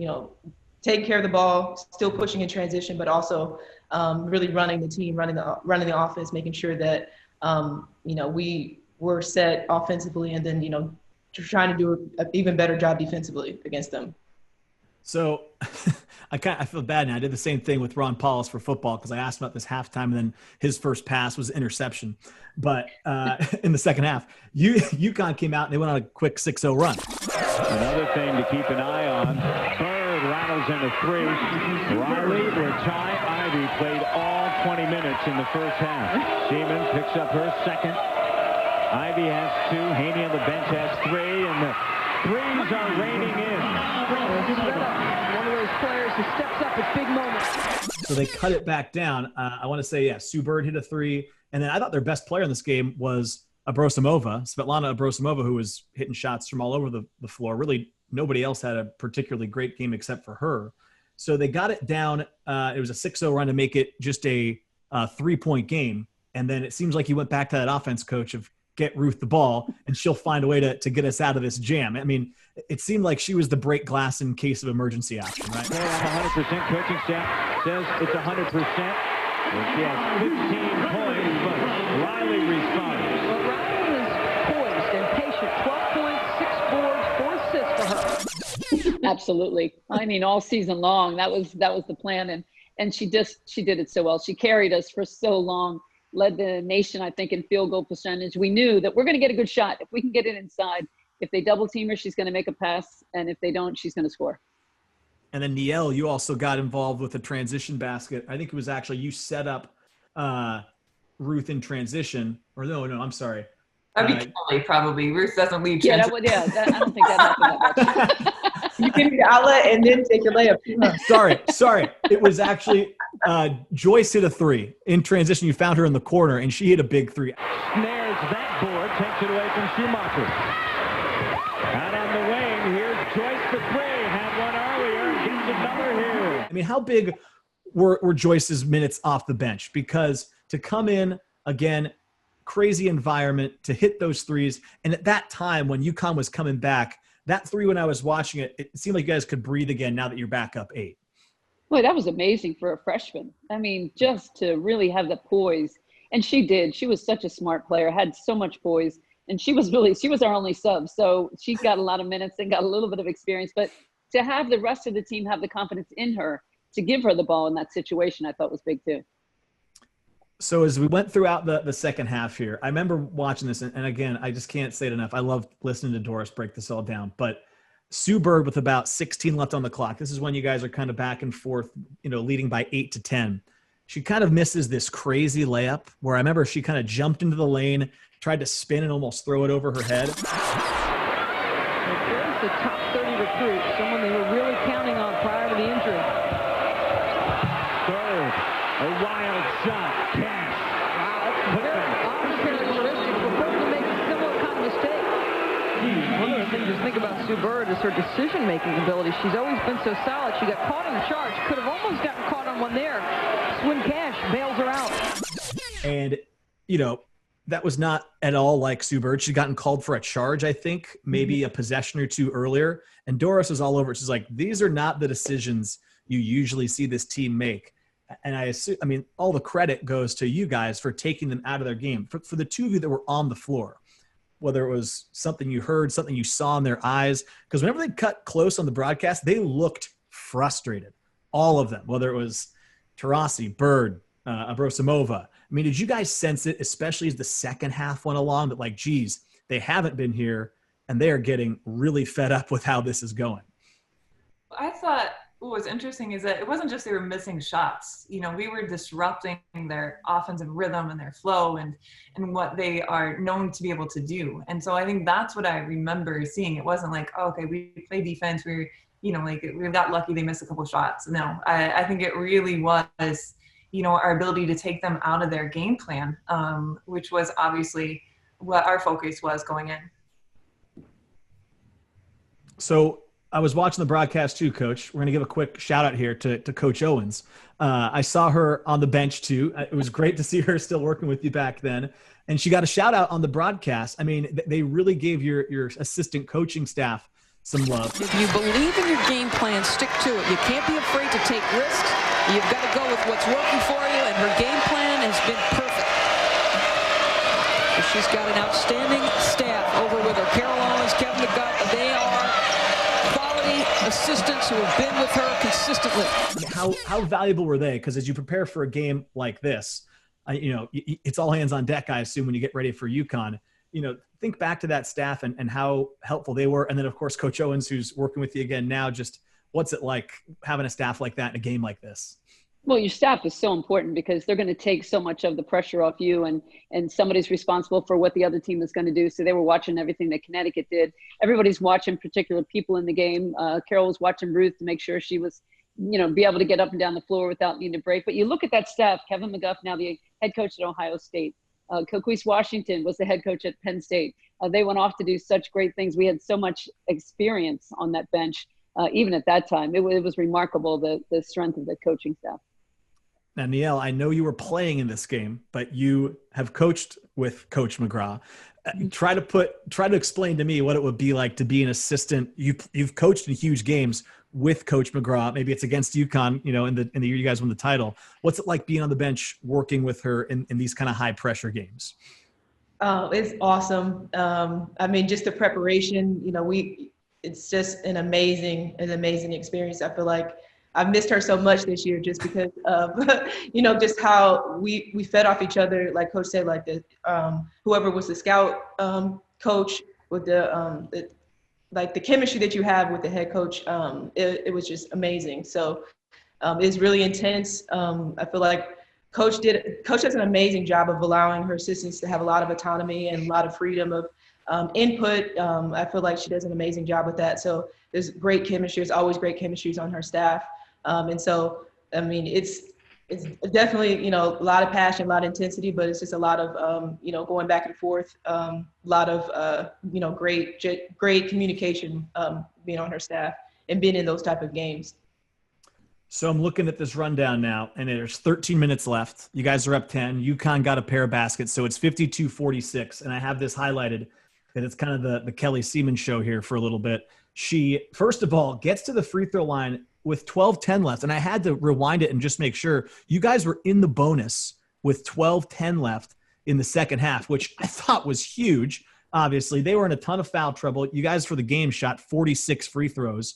taking care of the ball, still pushing in transition, but also really running the team, running the offense, making sure that, we were set offensively, and then, trying to do an even better job defensively against them. So I feel bad now. I did the same thing with Ron Paulus for football, because I asked about this halftime, and then his first pass was interception. But in the second half, UConn came out and they went on a quick 6-0 run. Another thing to keep an eye on. Bird rattles into 3. Riley, Ratai, Ivey played all 20 minutes in the first half. Simeone picks up her second. Ivey has 2. Haney on the bench has 3. And the threes are raining in. One of those players who steps up at big moments. So they cut it back down. I want to say, Sue Bird hit a 3. And then I thought their best player in this game was Svetlana Abrosimova, who was hitting shots from all over the floor. Really, nobody else had a particularly great game except for her. So they got it down. It was a 6-0 run to make it just a 3-point game. And then it seems like he went back to that offense coach of get Ruth the ball, and she'll find a way to get us out of this jam. I mean, it seemed like she was the break glass in case of emergency action, right? Well, 100% coaching staff says it's 100%. She has 15 points, but Riley responds. Well, Riley was poised and patient. 12 points, 6 boards, 4 assists for her. Absolutely. I mean, all season long, that was the plan. And she did it so well. She carried us for so long, led the nation, I think, in field goal percentage. We knew that we're going to get a good shot. If we can get it inside, if they double team her, she's going to make a pass. And if they don't, she's going to score. And then Niele, you also got involved with a transition basket. I think it was actually you set up Ruth in transition. Or no, I'm sorry. That'd be Kelly, probably. Ruth doesn't lead. Yeah, I don't think that happened that much. You give the outlet and then take your layup. Sorry. It was actually Joyce hit a 3 in transition. You found her in the corner, and she hit a big 3. Snares that board, takes it away from Schumacher. Out on the wing, here's Joyce for 3. Had one earlier, gets another here. I mean, how big were Joyce's minutes off the bench? Because to come in, again, crazy environment, to hit those threes, and at that time when UConn was coming back, that 3, when I was watching it, it seemed like you guys could breathe again now that you're back up 8. Boy, that was amazing for a freshman. I mean, just to really have the poise. And she did. She was such a smart player, had so much poise. And she was our only sub. So she got a lot of minutes and got a little bit of experience. But to have the rest of the team have the confidence in her to give her the ball in that situation, I thought was big too. So as we went throughout the second half here, I remember watching this, and again, I just can't say it enough. I love listening to Doris break this all down. But Sue Bird with about 16 left on the clock. This is when you guys are kind of back and forth, leading by 8 to 10. She kind of misses this crazy layup where I remember she kind of jumped into the lane, tried to spin and almost throw it over her head. There's the top 30 recruit, someone they were really counting on prior to the injury. Bird, a wild shot. Cash. One of the things to think about Sue Bird is her decision-making ability. She's always been so solid. She got caught on the charge. Could have almost gotten caught on one there. Swin Cash bails her out. And, that was not at all like Sue Bird. She'd gotten called for a charge, I think, maybe a possession or two earlier. And Doris was all over it. She's like, these are not the decisions you usually see this team make. And I assume, all the credit goes to you guys for taking them out of their game. For the two of you that were on the floor, whether it was something you heard, something you saw in their eyes, because whenever they cut close on the broadcast, they looked frustrated. All of them, whether it was Taurasi, Bird, Abrosimova. Did you guys sense it, especially as the second half went along, that geez, they haven't been here and they are getting really fed up with how this is going? I thought what was interesting is that it wasn't just they were missing shots. We were disrupting their offensive rhythm and their flow and what they are known to be able to do. And so I think that's what I remember seeing. It wasn't like, oh, okay, we play defense. We got lucky they missed a couple shots. No, I think it really was, our ability to take them out of their game plan, which was obviously what our focus was going in. So I was watching the broadcast too, Coach. We're going to give a quick shout out here to Coach Owens. I saw her on the bench too. It was great to see her still working with you back then. And she got a shout out on the broadcast. They really gave your assistant coaching staff some love. If you believe in your game plan, stick to it. You can't be afraid to take risks. You've got to go with what's working for you, and her game plan has been perfect. She's got an outstanding staff over with her. Carol Owens, Kevin McGraw, they are quality assistants who have been with her consistently. How valuable were they? Because as you prepare for a game like this, it's all hands on deck, I assume, when you get ready for UConn. Think back to that staff and how helpful they were. And then, of course, Coach Owens, who's working with you again now, just what's it like having a staff like that in a game like this? Well, your staff is so important because they're going to take so much of the pressure off you, and somebody's responsible for what the other team is going to do. So they were watching everything that Connecticut did. Everybody's watching particular people in the game. Carol was watching Ruth to make sure she was, be able to get up and down the floor without needing to break. But you look at that staff, Kevin McGraw, now the head coach at Ohio State. Coquise Washington was the head coach at Penn State. They went off to do such great things. We had so much experience on that bench, even at that time. It was remarkable, the strength of the coaching staff. Now, Niele, I know you were playing in this game, but you have coached with Coach McGraw. Try to explain to me what it would be like to be an assistant. You've coached in huge games with Coach McGraw. Maybe it's against UConn, in the year you guys won the title. What's it like being on the bench working with her in these kind of high pressure games? Oh, it's awesome. Just the preparation. it's just an amazing experience. I feel like I've missed her so much this year just because of, just how we fed off each other. Like Coach said, like whoever was the scout coach with the chemistry that you have with the head coach, it was just amazing. So it's really intense. I feel like Coach does an amazing job of allowing her assistants to have a lot of autonomy and a lot of freedom of input. I feel like she does an amazing job with that. So there's great chemistry. There's always great chemistries on her staff. And so, I mean, it's definitely, a lot of passion, a lot of intensity, but it's just a lot of, going back and forth, a lot of, great communication being on her staff and being in those type of games. So I'm looking at this rundown now, and there's 13 minutes left. You guys are up 10. UConn got a pair of baskets, so it's 52-46. And I have this highlighted, and it's kind of the Kelly Simeone show here for a little bit. She, first of all, gets to the free throw line with 12-10 left, and I had to rewind it and just make sure you guys were in the bonus with 12-10 left in the second half, which I thought was huge. Obviously, they were in a ton of foul trouble. You guys, for the game, shot 46 free throws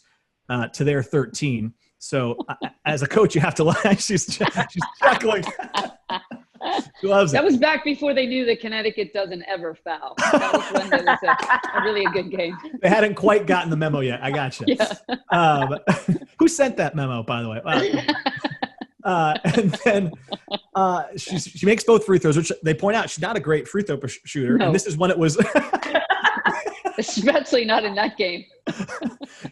to their 13. So as a coach, you have to lie. She's chuckling. She loves it. That was back before they knew that Connecticut doesn't ever foul. That was when there was a really good game. They hadn't quite gotten the memo yet. I got you. Yeah. Who sent that memo, by the way? And then she makes both free throws, which they point out she's not a great free throw shooter. No. And this is when it was – especially not in that game.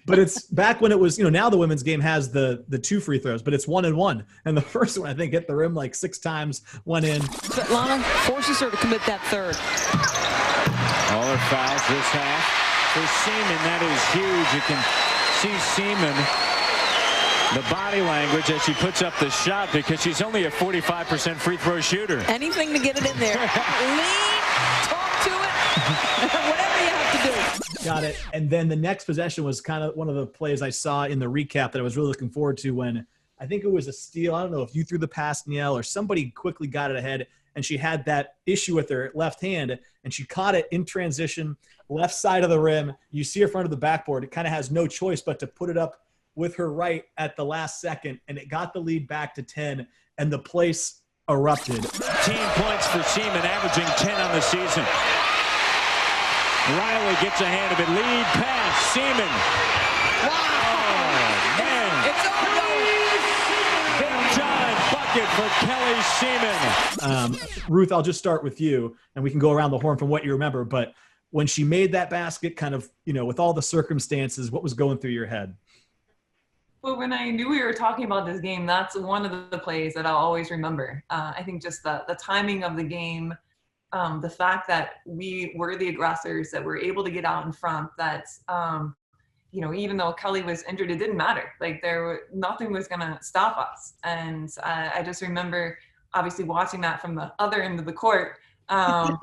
But it's back when it was, now the women's game has the 2 free throws, but it's 1-1. And the first one, I think, hit the rim like 6 times, went in. Svetlana forces her to commit that third. All her fouls this half. For Seaman, that is huge. You can see Seaman, the body language as she puts up the shot, because she's only a 45% free throw shooter. Anything to get it in there. Lean, talk to it, whatever you have to do. Got it. And then the next possession was kind of one of the plays I saw in the recap that I was really looking forward to, when I think it was a steal. I don't know if you threw the pass, Niele, or somebody quickly got it ahead, and she had that issue with her left hand, and she caught it in transition, left side of the rim. You see her front of the backboard. It kind of has no choice but to put it up with her right at the last second, and it got the lead back to 10, and the place erupted. 10 points for Seaman, averaging 10 on the season. Riley gets a hand of it. Lead pass. Seaman. Wow. Oh, man. It's all Big John bucket for Kelly Seaman. Ruth, I'll just start with you, and we can go around the horn from what you remember. But when she made that basket, kind of, with all the circumstances, what was going through your head? Well, when I knew we were talking about this game, that's one of the plays that I'll always remember. I think just the timing of the game, the fact that we were the aggressors, that we're able to get out in front, that, even though Kelly was injured, it didn't matter. Like nothing was going to stop us. And I just remember obviously watching that from the other end of the court. No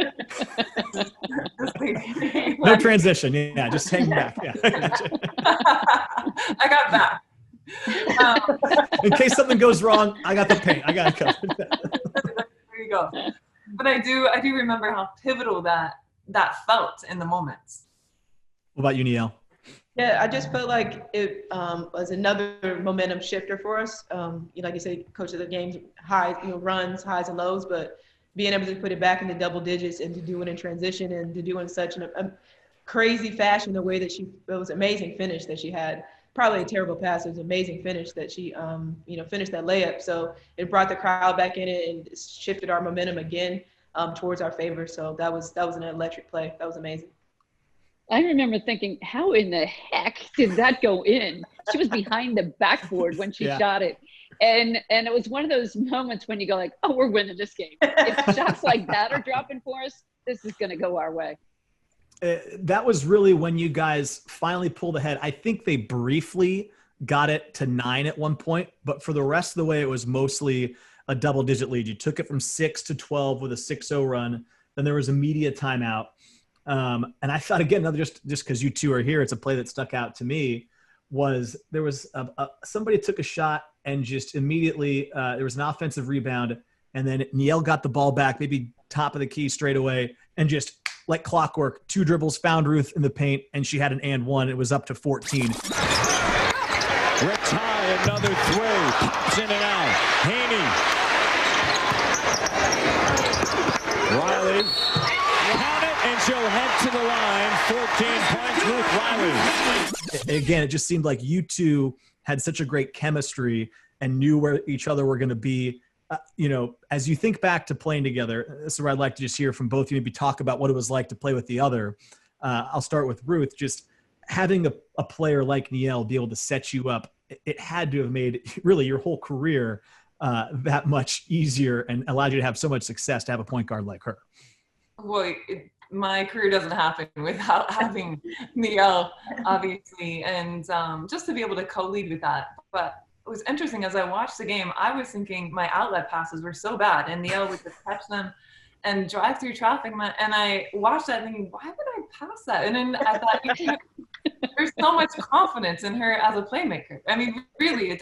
transition. Yeah, just hang back. Yeah. I got back. In case something goes wrong, I got the paint. I got it covered. There you go. But I do remember how pivotal that felt in the moments. What about you, Niele? Yeah, I just felt like it was another momentum shifter for us. Like you said, coach of the game's highs, runs, highs and lows, but being able to put it back in the double digits and to do it in transition and to do it in such a crazy fashion, the way that it was an amazing finish that she had. Probably a terrible pass. It was an amazing finish that she, finished that layup. So it brought the crowd back in it and shifted our momentum again towards our favor. So that was an electric play. That was amazing. I remember thinking, how in the heck did that go in? She was behind the backboard when she shot it. And it was one of those moments when you go like, oh, we're winning this game. If shots like that are dropping for us, this is going to go our way. That was really when you guys finally pulled ahead. I think they briefly got it to 9 at one point, but for the rest of the way, it was mostly a double-digit lead. You took it from 6 to 12 with a 6-0 run. Then there was a media timeout. And I thought, again, another just because you two are here, it's a play that stuck out to me, was there was somebody took a shot and just immediately there was an offensive rebound, and then Niele got the ball back, maybe top of the key straight away, and just like clockwork, 2 dribbles, found Ruth in the paint, and she had an and one. It was up to 14. Retire, another 3. Pops in and out. Haney. Riley. Count it, and she'll head to the line. 14 points, Ruth Riley. Again, it just seemed like you two had such a great chemistry and knew where each other were going to be. As you think back to playing together, this is where I'd like to just hear from both of you, maybe talk about what it was like to play with the other. I'll start with Ruth. Just having a player like Niele be able to set you up, it had to have made really your whole career that much easier and allowed you to have so much success to have a point guard like her. Well, my career doesn't happen without having Niele, obviously, and just to be able to co-lead with that. But it was interesting, as I watched the game, I was thinking my outlet passes were so bad, and Niele would just catch them and drive through traffic. And I watched that thinking, why would I pass that? And then I thought, there's so much confidence in her as a playmaker. I mean, really, it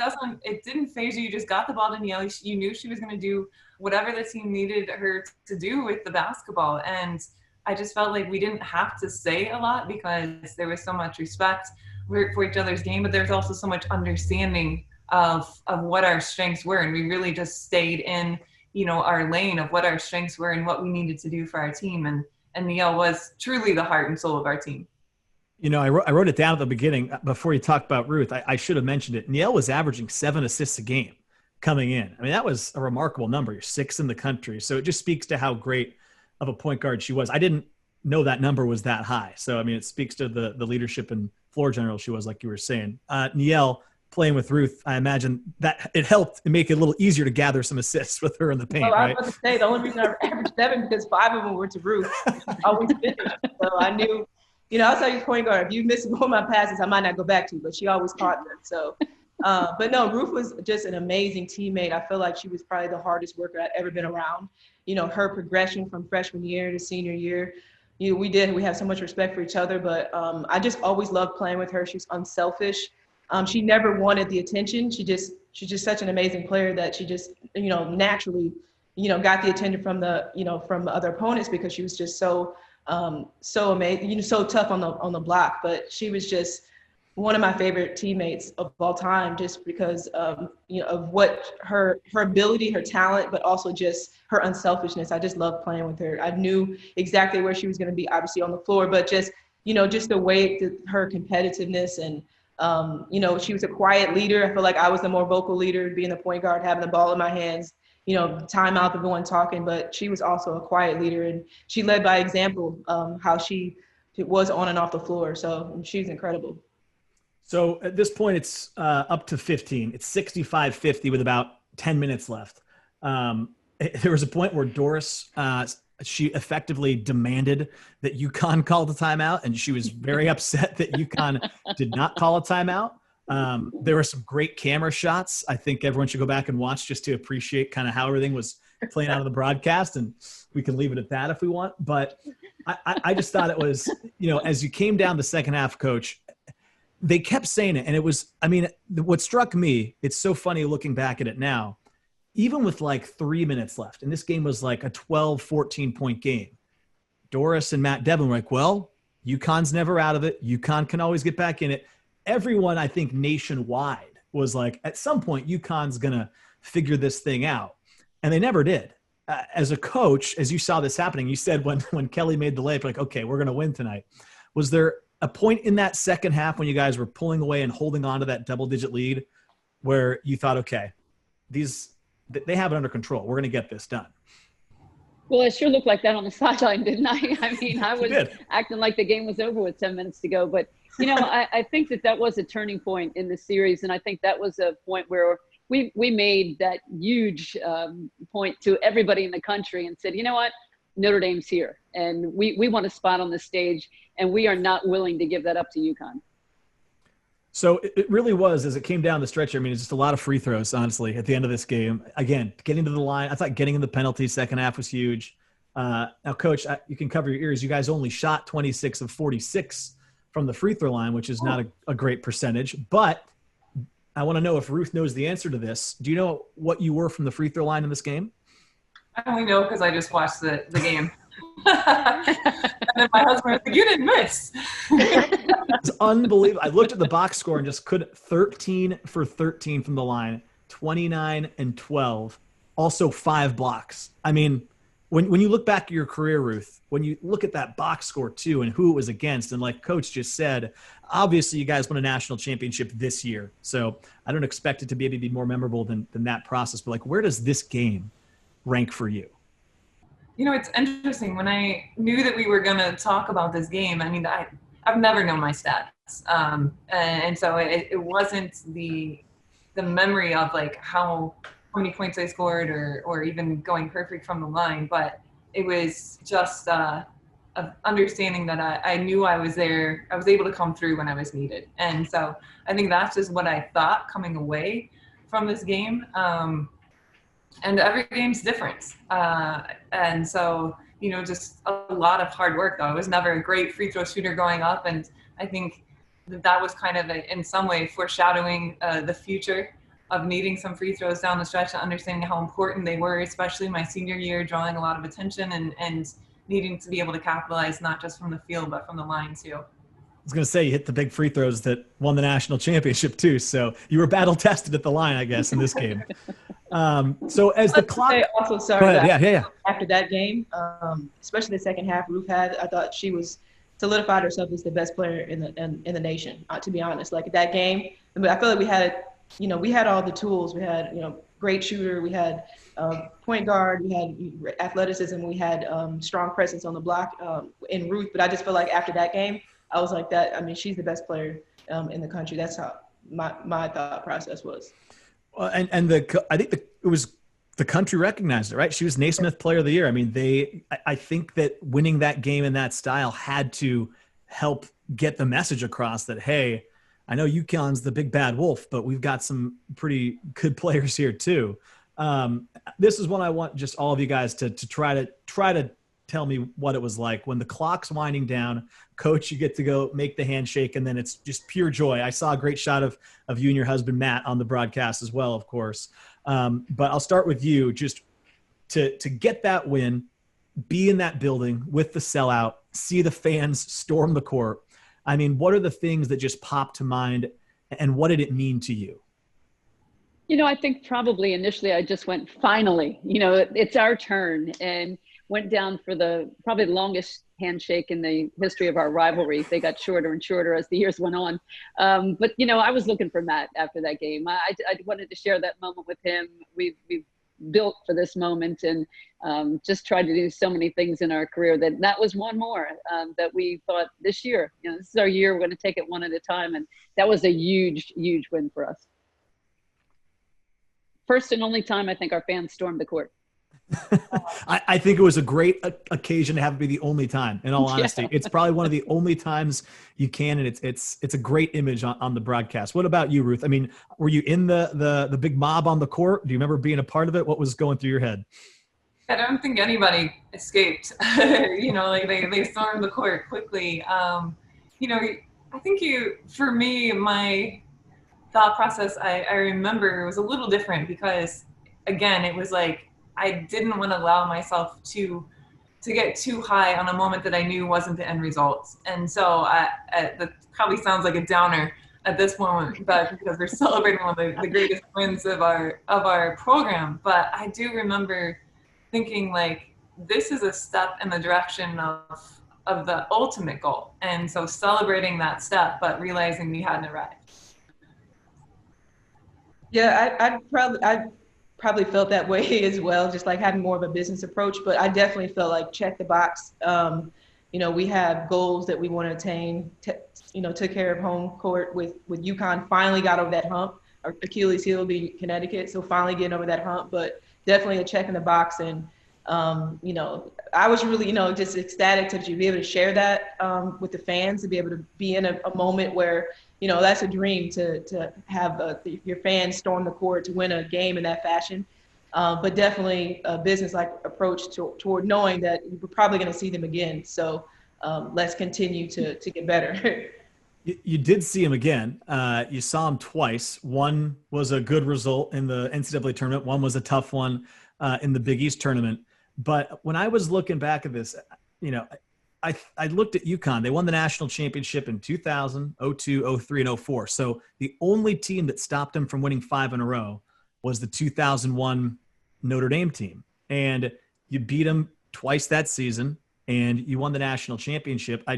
didn't phase you. You just got the ball to Niele. You knew she was going to do whatever the team needed her to do with the basketball. And I just felt like we didn't have to say a lot because there was so much respect for each other's game, but there's also so much understanding of what our strengths were. And we really just stayed in, our lane of what our strengths were and what we needed to do for our team. And Niele was truly the heart and soul of our team. I wrote it down at the beginning before you talked about Ruth. I should have mentioned it. Niele was averaging 7 assists a game coming in. I mean, that was a remarkable number. You're 6th in the country. So it just speaks to how great of a point guard she was. I didn't know that number was that high. So, I mean, it speaks to the leadership and floor general she was, like you were saying. Niele, playing with Ruth, I imagine that it helped make it a little easier to gather some assists with her in the paint, I right? was going to say, the only reason I averaged 7 because 5 of them were to Ruth. I always finished. So I knew, I'll tell you, point guard, if you miss one of my passes, I might not go back to, but she always caught them. So, but no, Ruth was just an amazing teammate. I feel like she was probably the hardest worker I've ever been around. Her progression from freshman year to senior year, we have so much respect for each other, but I just always loved playing with her. She's unselfish. She never wanted the attention. She's just such an amazing player that she just, naturally, got the attention from from the other opponents because she was just so amazing, so tough on the block. But she was just one of my favorite teammates of all time, just because of what her ability, her talent, but also just her unselfishness. I just loved playing with her. I knew exactly where she was going to be, obviously on the floor, but just the way her competitiveness and she was a quiet leader. I feel like I was the more vocal leader, being the point guard, having the ball in my hands, time out, everyone talking, but she was also a quiet leader, and she led by example, how she was on and off the floor. So she's incredible. So at this point, it's up to 15. It's 65-50 with about 10 minutes left. There was a point where Doris, she effectively demanded that UConn call the timeout, and she was very upset that UConn did not call a timeout. There were some great camera shots. I think everyone should go back and watch just to appreciate kind of how everything was playing out of the broadcast, and we can leave it at that if we want. But I just thought it was, as you came down the second half, Coach, they kept saying it. And it was, what struck me, it's so funny looking back at it now, even with like 3 minutes left, and this game was like a 12, 14-point game, Doris and Matt Devlin were like, well, UConn's never out of it. UConn can always get back in it. Everyone, I think, nationwide was like, at some point, UConn's going to figure this thing out. And they never did. As a coach, as you saw this happening, you said when Kelly made the layup, like, okay, we're going to win tonight. Was there a point in that second half when you guys were pulling away and holding on to that double-digit lead where you thought, okay, they have it under control. We're going to get this done? Well, it sure looked like that on the sideline, didn't I? I was acting like the game was over with 10 minutes to go. But, I think that was a turning point in the series. And I think that was a point where we made that huge point to everybody in the country and said, you know what, Notre Dame's here. And we want a spot on the stage, and we are not willing to give that up to UConn. So it really was, as it came down the stretch, it's just a lot of free throws, honestly, at the end of this game. Again, getting to the line, I thought getting in the penalty second half was huge. Now, Coach, you can cover your ears. You guys only shot 26 of 46 from the free throw line, which is not a great percentage. But I want to know if Ruth knows the answer to this. Do you know what you were from the free throw line in this game? I only know because I just watched the game. And then my husband was like, you didn't miss. It's unbelievable. I looked at the box score and just couldn't. 13 for 13 from the line, 29 and 12. Also 5 blocks. I mean, when you look back at your career, Ruth, when you look at that box score too and who it was against, and like Coach just said, obviously you guys won a national championship this year. So I don't expect it to maybe be more memorable than that process. But like, where does this game rank for you? You know, it's interesting. When I knew that we were going to talk about this game, I mean, I've never known my stats. And so it wasn't the memory of like how many points I scored or even going perfect from the line, but it was just of understanding that I knew I was there. I was able to come through when I was needed. And so I think that's just what I thought coming away from this game. And every game's different. And so, you know, just a lot of hard work though. I was never a great free throw shooter growing up. And I think that was kind of in some way foreshadowing the future of needing some free throws down the stretch and understanding how important they were, especially my senior year, drawing a lot of attention and needing to be able to capitalize not just from the field, but from the line too. I was going to say you hit the big free throws that won the national championship too. So you were battle tested at the line, I guess, in this game. So as the clock, also sorry. Yeah. After that game, especially the second half, Ruth had. I thought she was solidified herself as the best player in the nation. To be honest, like that game, I feel like we had all the tools. We had great shooter. We had point guard. We had athleticism. We had strong presence on the block in Ruth. But I just feel like after that game, I was like that. I mean, she's the best player in the country. That's how my thought process was. I think it was the country recognized it, right? She was Naismith Player of the Year. I mean, I think that winning that game in that style had to help get the message across that, hey, I know UConn's the big bad wolf, but we've got some pretty good players here too. This is one I want just all of you guys to try to tell me what it was like when the clock's winding down. Coach, you get to go make the handshake, and then it's just pure joy. I saw a great shot of you and your husband Matt on the broadcast as well, of course. But I'll start with you, just to get that win, be in that building with the sellout, see the fans storm the court. I mean, what are the things that just popped to mind, and what did it mean to you? You know, I think probably initially I just went, finally, it's our turn, and went down for the probably the longest handshake in the history of our rivalry. They got shorter and shorter as the years went on. But I was looking for Matt after that game. I wanted to share that moment with him. We've built for this moment, and just tried to do so many things in our career that was one more that we thought this year, this is our year. We're going to take it one at a time. And that was a huge, huge win for us. First and only time I think our fans stormed the court. I think it was a great occasion to have it be the only time, in all honesty. Yeah. It's probably one of the only times you can, and it's a great image on the broadcast. What about you, Ruth? I mean, were you in the big mob on the court? Do you remember being a part of it? What was going through your head? I don't think anybody escaped. Like they stormed the court quickly. I think for me, my thought process, I remember, was a little different because, again, it was like I didn't want to allow myself to get too high on a moment that I knew wasn't the end result. And so that probably sounds like a downer at this moment, but because we're celebrating one of the greatest wins of our program. But I do remember thinking, like, this is a step in the direction of the ultimate goal. And so celebrating that step, but realizing we hadn't arrived. Yeah, I probably felt that way as well, just like having more of a business approach. But I definitely felt like check the box. We have goals that we want to attain. Took care of home court with UConn. Finally got over that hump. Our Achilles heel being Connecticut, so finally getting over that hump. But definitely a check in the box. And I was really just ecstatic to be able to share that with the fans, to be able to be in a moment where that's a dream, to have your fans storm the court to win a game in that fashion. But definitely a business-like approach toward knowing that we're probably going to see them again. So let's continue to get better. You did see him again. You saw him twice. One was a good result in the NCAA tournament. One was a tough one in the Big East tournament. But when I was looking back at this, I looked at UConn. They won the national championship in 2000, 02, 03, and 04. So the only team that stopped them from winning 5 in a row was the 2001 Notre Dame team. And you beat them twice that season, and you won the national championship. I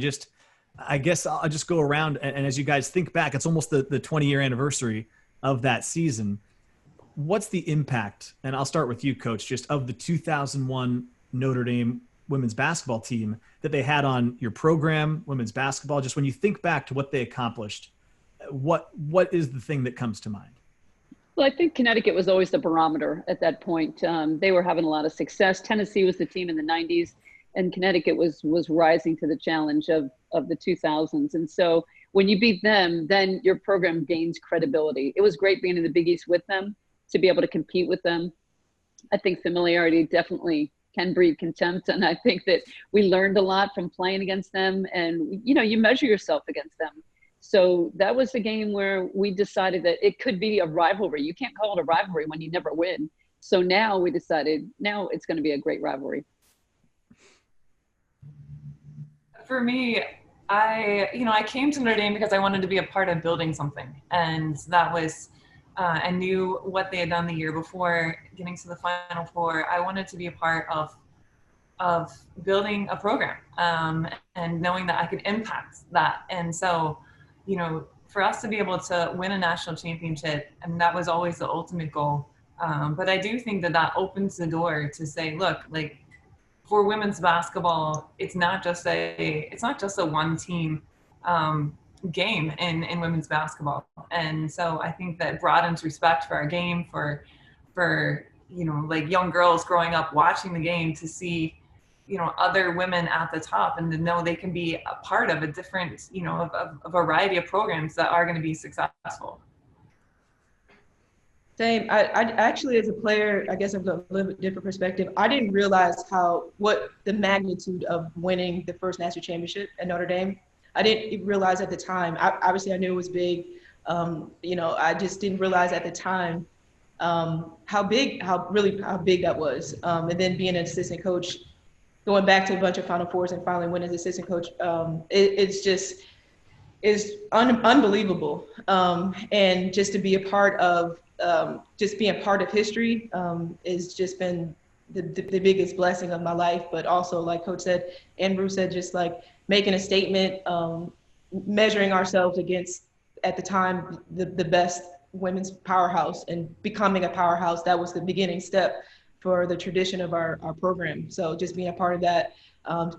guess I'll just go around, and as you guys think back, it's almost the 20-year anniversary of that season. What's the impact, and I'll start with you, Coach, just of the 2001 Notre Dame women's basketball team that they had on your program, women's basketball? Just when you think back to what they accomplished, what is the thing that comes to mind? Well, I think Connecticut was always the barometer at that point. They were having a lot of success. Tennessee was the team in the 90s, and Connecticut was rising to the challenge of the 2000s. And so when you beat them, then your program gains credibility. It was great being in the Big East with them, to be able to compete with them. I think familiarity definitely can breed contempt. And I think that we learned a lot from playing against them, and, you measure yourself against them. So that was the game where we decided that it could be a rivalry. You can't call it a rivalry when you never win. So now we decided, now it's going to be a great rivalry. For me, I came to Notre Dame because I wanted to be a part of building something. And that was, I knew what they had done the year before getting to the Final Four. I wanted to be a part of building a program, and knowing that I could impact that. And so, for us to be able to win a national championship, and that was always the ultimate goal. But I do think that opens the door to say, look, like, for women's basketball, it's not just a one team game in women's basketball. And so I think that broadens respect for our game, for like young girls growing up watching the game, to see other women at the top, and to know they can be a part of a different, a variety of programs that are going to be successful. Same. I actually, as a player, I guess I've got a little bit different perspective. I didn't realize what the magnitude of winning the first national championship at Notre Dame. I didn't realize at the time. Obviously, I knew it was big. I just didn't realize at the time how big that was. And then being an assistant coach, going back to a bunch of Final Fours and finally winning as assistant coach, it's unbelievable. And just to be a part of, being part of history has just been the biggest blessing of my life. But also, like Coach said, and Ruth said, just like making a statement, measuring ourselves against, at the time, the best women's powerhouse, and becoming a powerhouse. That was the beginning step for the tradition of our program. So just being a part of that,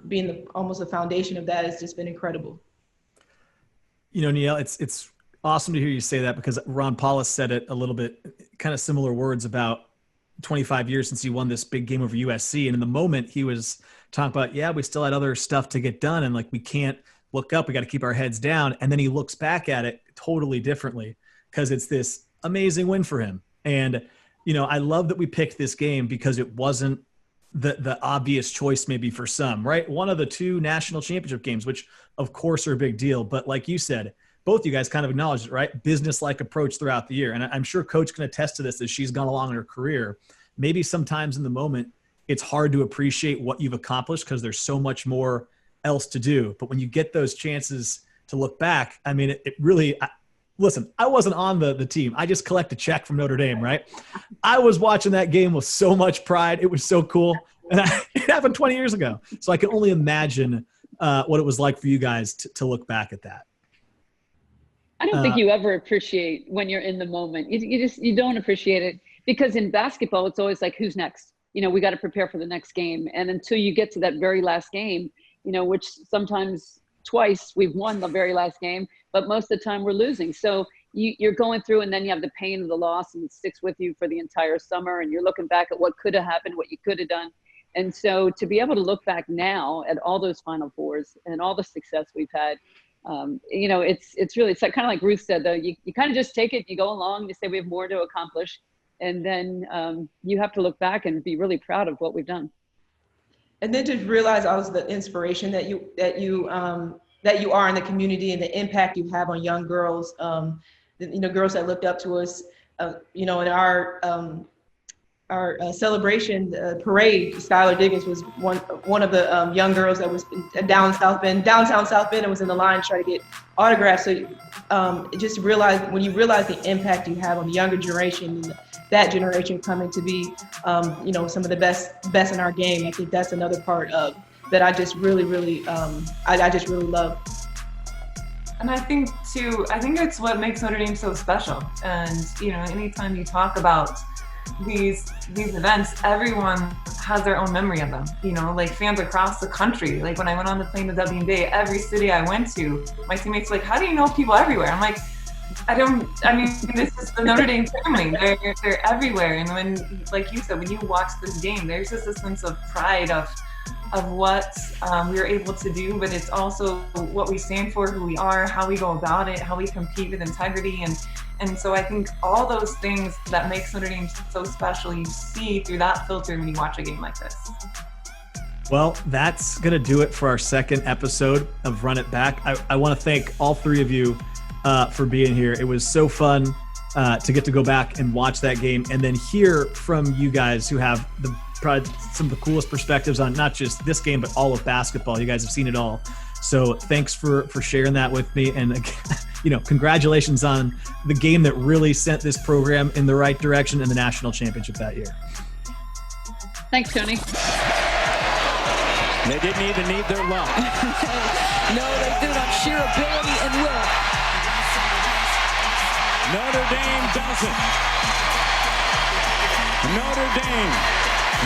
being almost the foundation of that, has just been incredible. Niele, it's awesome to hear you say that, because Ron Paulus said it a little bit, kind of similar words, about 25 years since he won this big game over USC. And in the moment, he was talking about, we still had other stuff to get done, and like, we can't look up, we got to keep our heads down. And then he looks back at it totally differently, because it's this amazing win for him. And I love that we picked this game, because it wasn't the obvious choice maybe for some, right? One of the 2 national championship games, which of course are a big deal. But like you said, both you guys kind of acknowledged it, right? Business-like approach throughout the year. And I'm sure Coach can attest to this as she's gone along in her career. Maybe sometimes in the moment, it's hard to appreciate what you've accomplished because there's so much more else to do. But when you get those chances to look back, I mean, it really – listen, I wasn't on the team. I just collect a check from Notre Dame, right? I was watching that game with so much pride. It was so cool. And it happened 20 years ago. So I can only imagine what it was like for you guys to look back at that. I don't think you ever appreciate when you're in the moment. You don't appreciate it, because in basketball, it's always like, who's next? We got to prepare for the next game. And until you get to that very last game, which sometimes twice we've won the very last game, but most of the time we're losing. So you're going through, and then you have the pain of the loss, and it sticks with you for the entire summer. And you're looking back at what could have happened, what you could have done. And so to be able to look back now at all those Final Fours and all the success we've had, it's really, it's kind of like Ruth said, though, you kind of just take it, you go along, you say we have more to accomplish. And then you have to look back and be really proud of what we've done. And then to realize also the inspiration that you are in the community, and the impact you have on young girls, girls that looked up to us, in our celebration parade, Skylar Diggins was one of the young girls that was downtown South Bend, and was in the line trying to get autographs. So just when you realize the impact you have on the younger generation, and that generation coming to be, some of the best in our game. I think that's another part of that I just really, I just really love. And I think it's what makes Notre Dame so special. And, anytime you talk about these events, everyone has their own memory of them, like fans across the country. Like when I went on the plane to WNBA, every city I went to, my teammates were like, how do you know people everywhere? I'm like, this is the Notre Dame family. They're everywhere. And when, like you said, when you watch this game, there's just a sense of pride of what we were able to do, but it's also what we stand for, who we are, how we go about it, how we compete with integrity. And so I think all those things that makes Notre Dame so special, you see through that filter when you watch a game like this. Well, that's going to do it for our second episode of Run It Back. I want to thank all three of you for being here. It was so fun to get to go back and watch that game and then hear from you guys who have probably some of the coolest perspectives on not just this game, but all of basketball. You guys have seen it all. So thanks for sharing that with me. And, congratulations on the game that really sent this program in the right direction in the national championship that year. Thanks, Tony. They didn't even need their luck. No, they did on sheer ability and will. Notre Dame does it. Notre Dame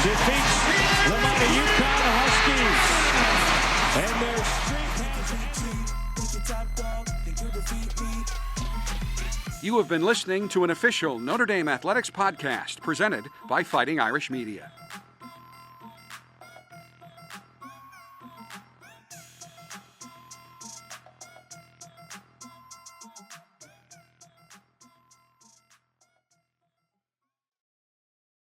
defeats the mighty UConn Huskies. And their streak. You have been listening to an official Notre Dame Athletics podcast presented by Fighting Irish Media.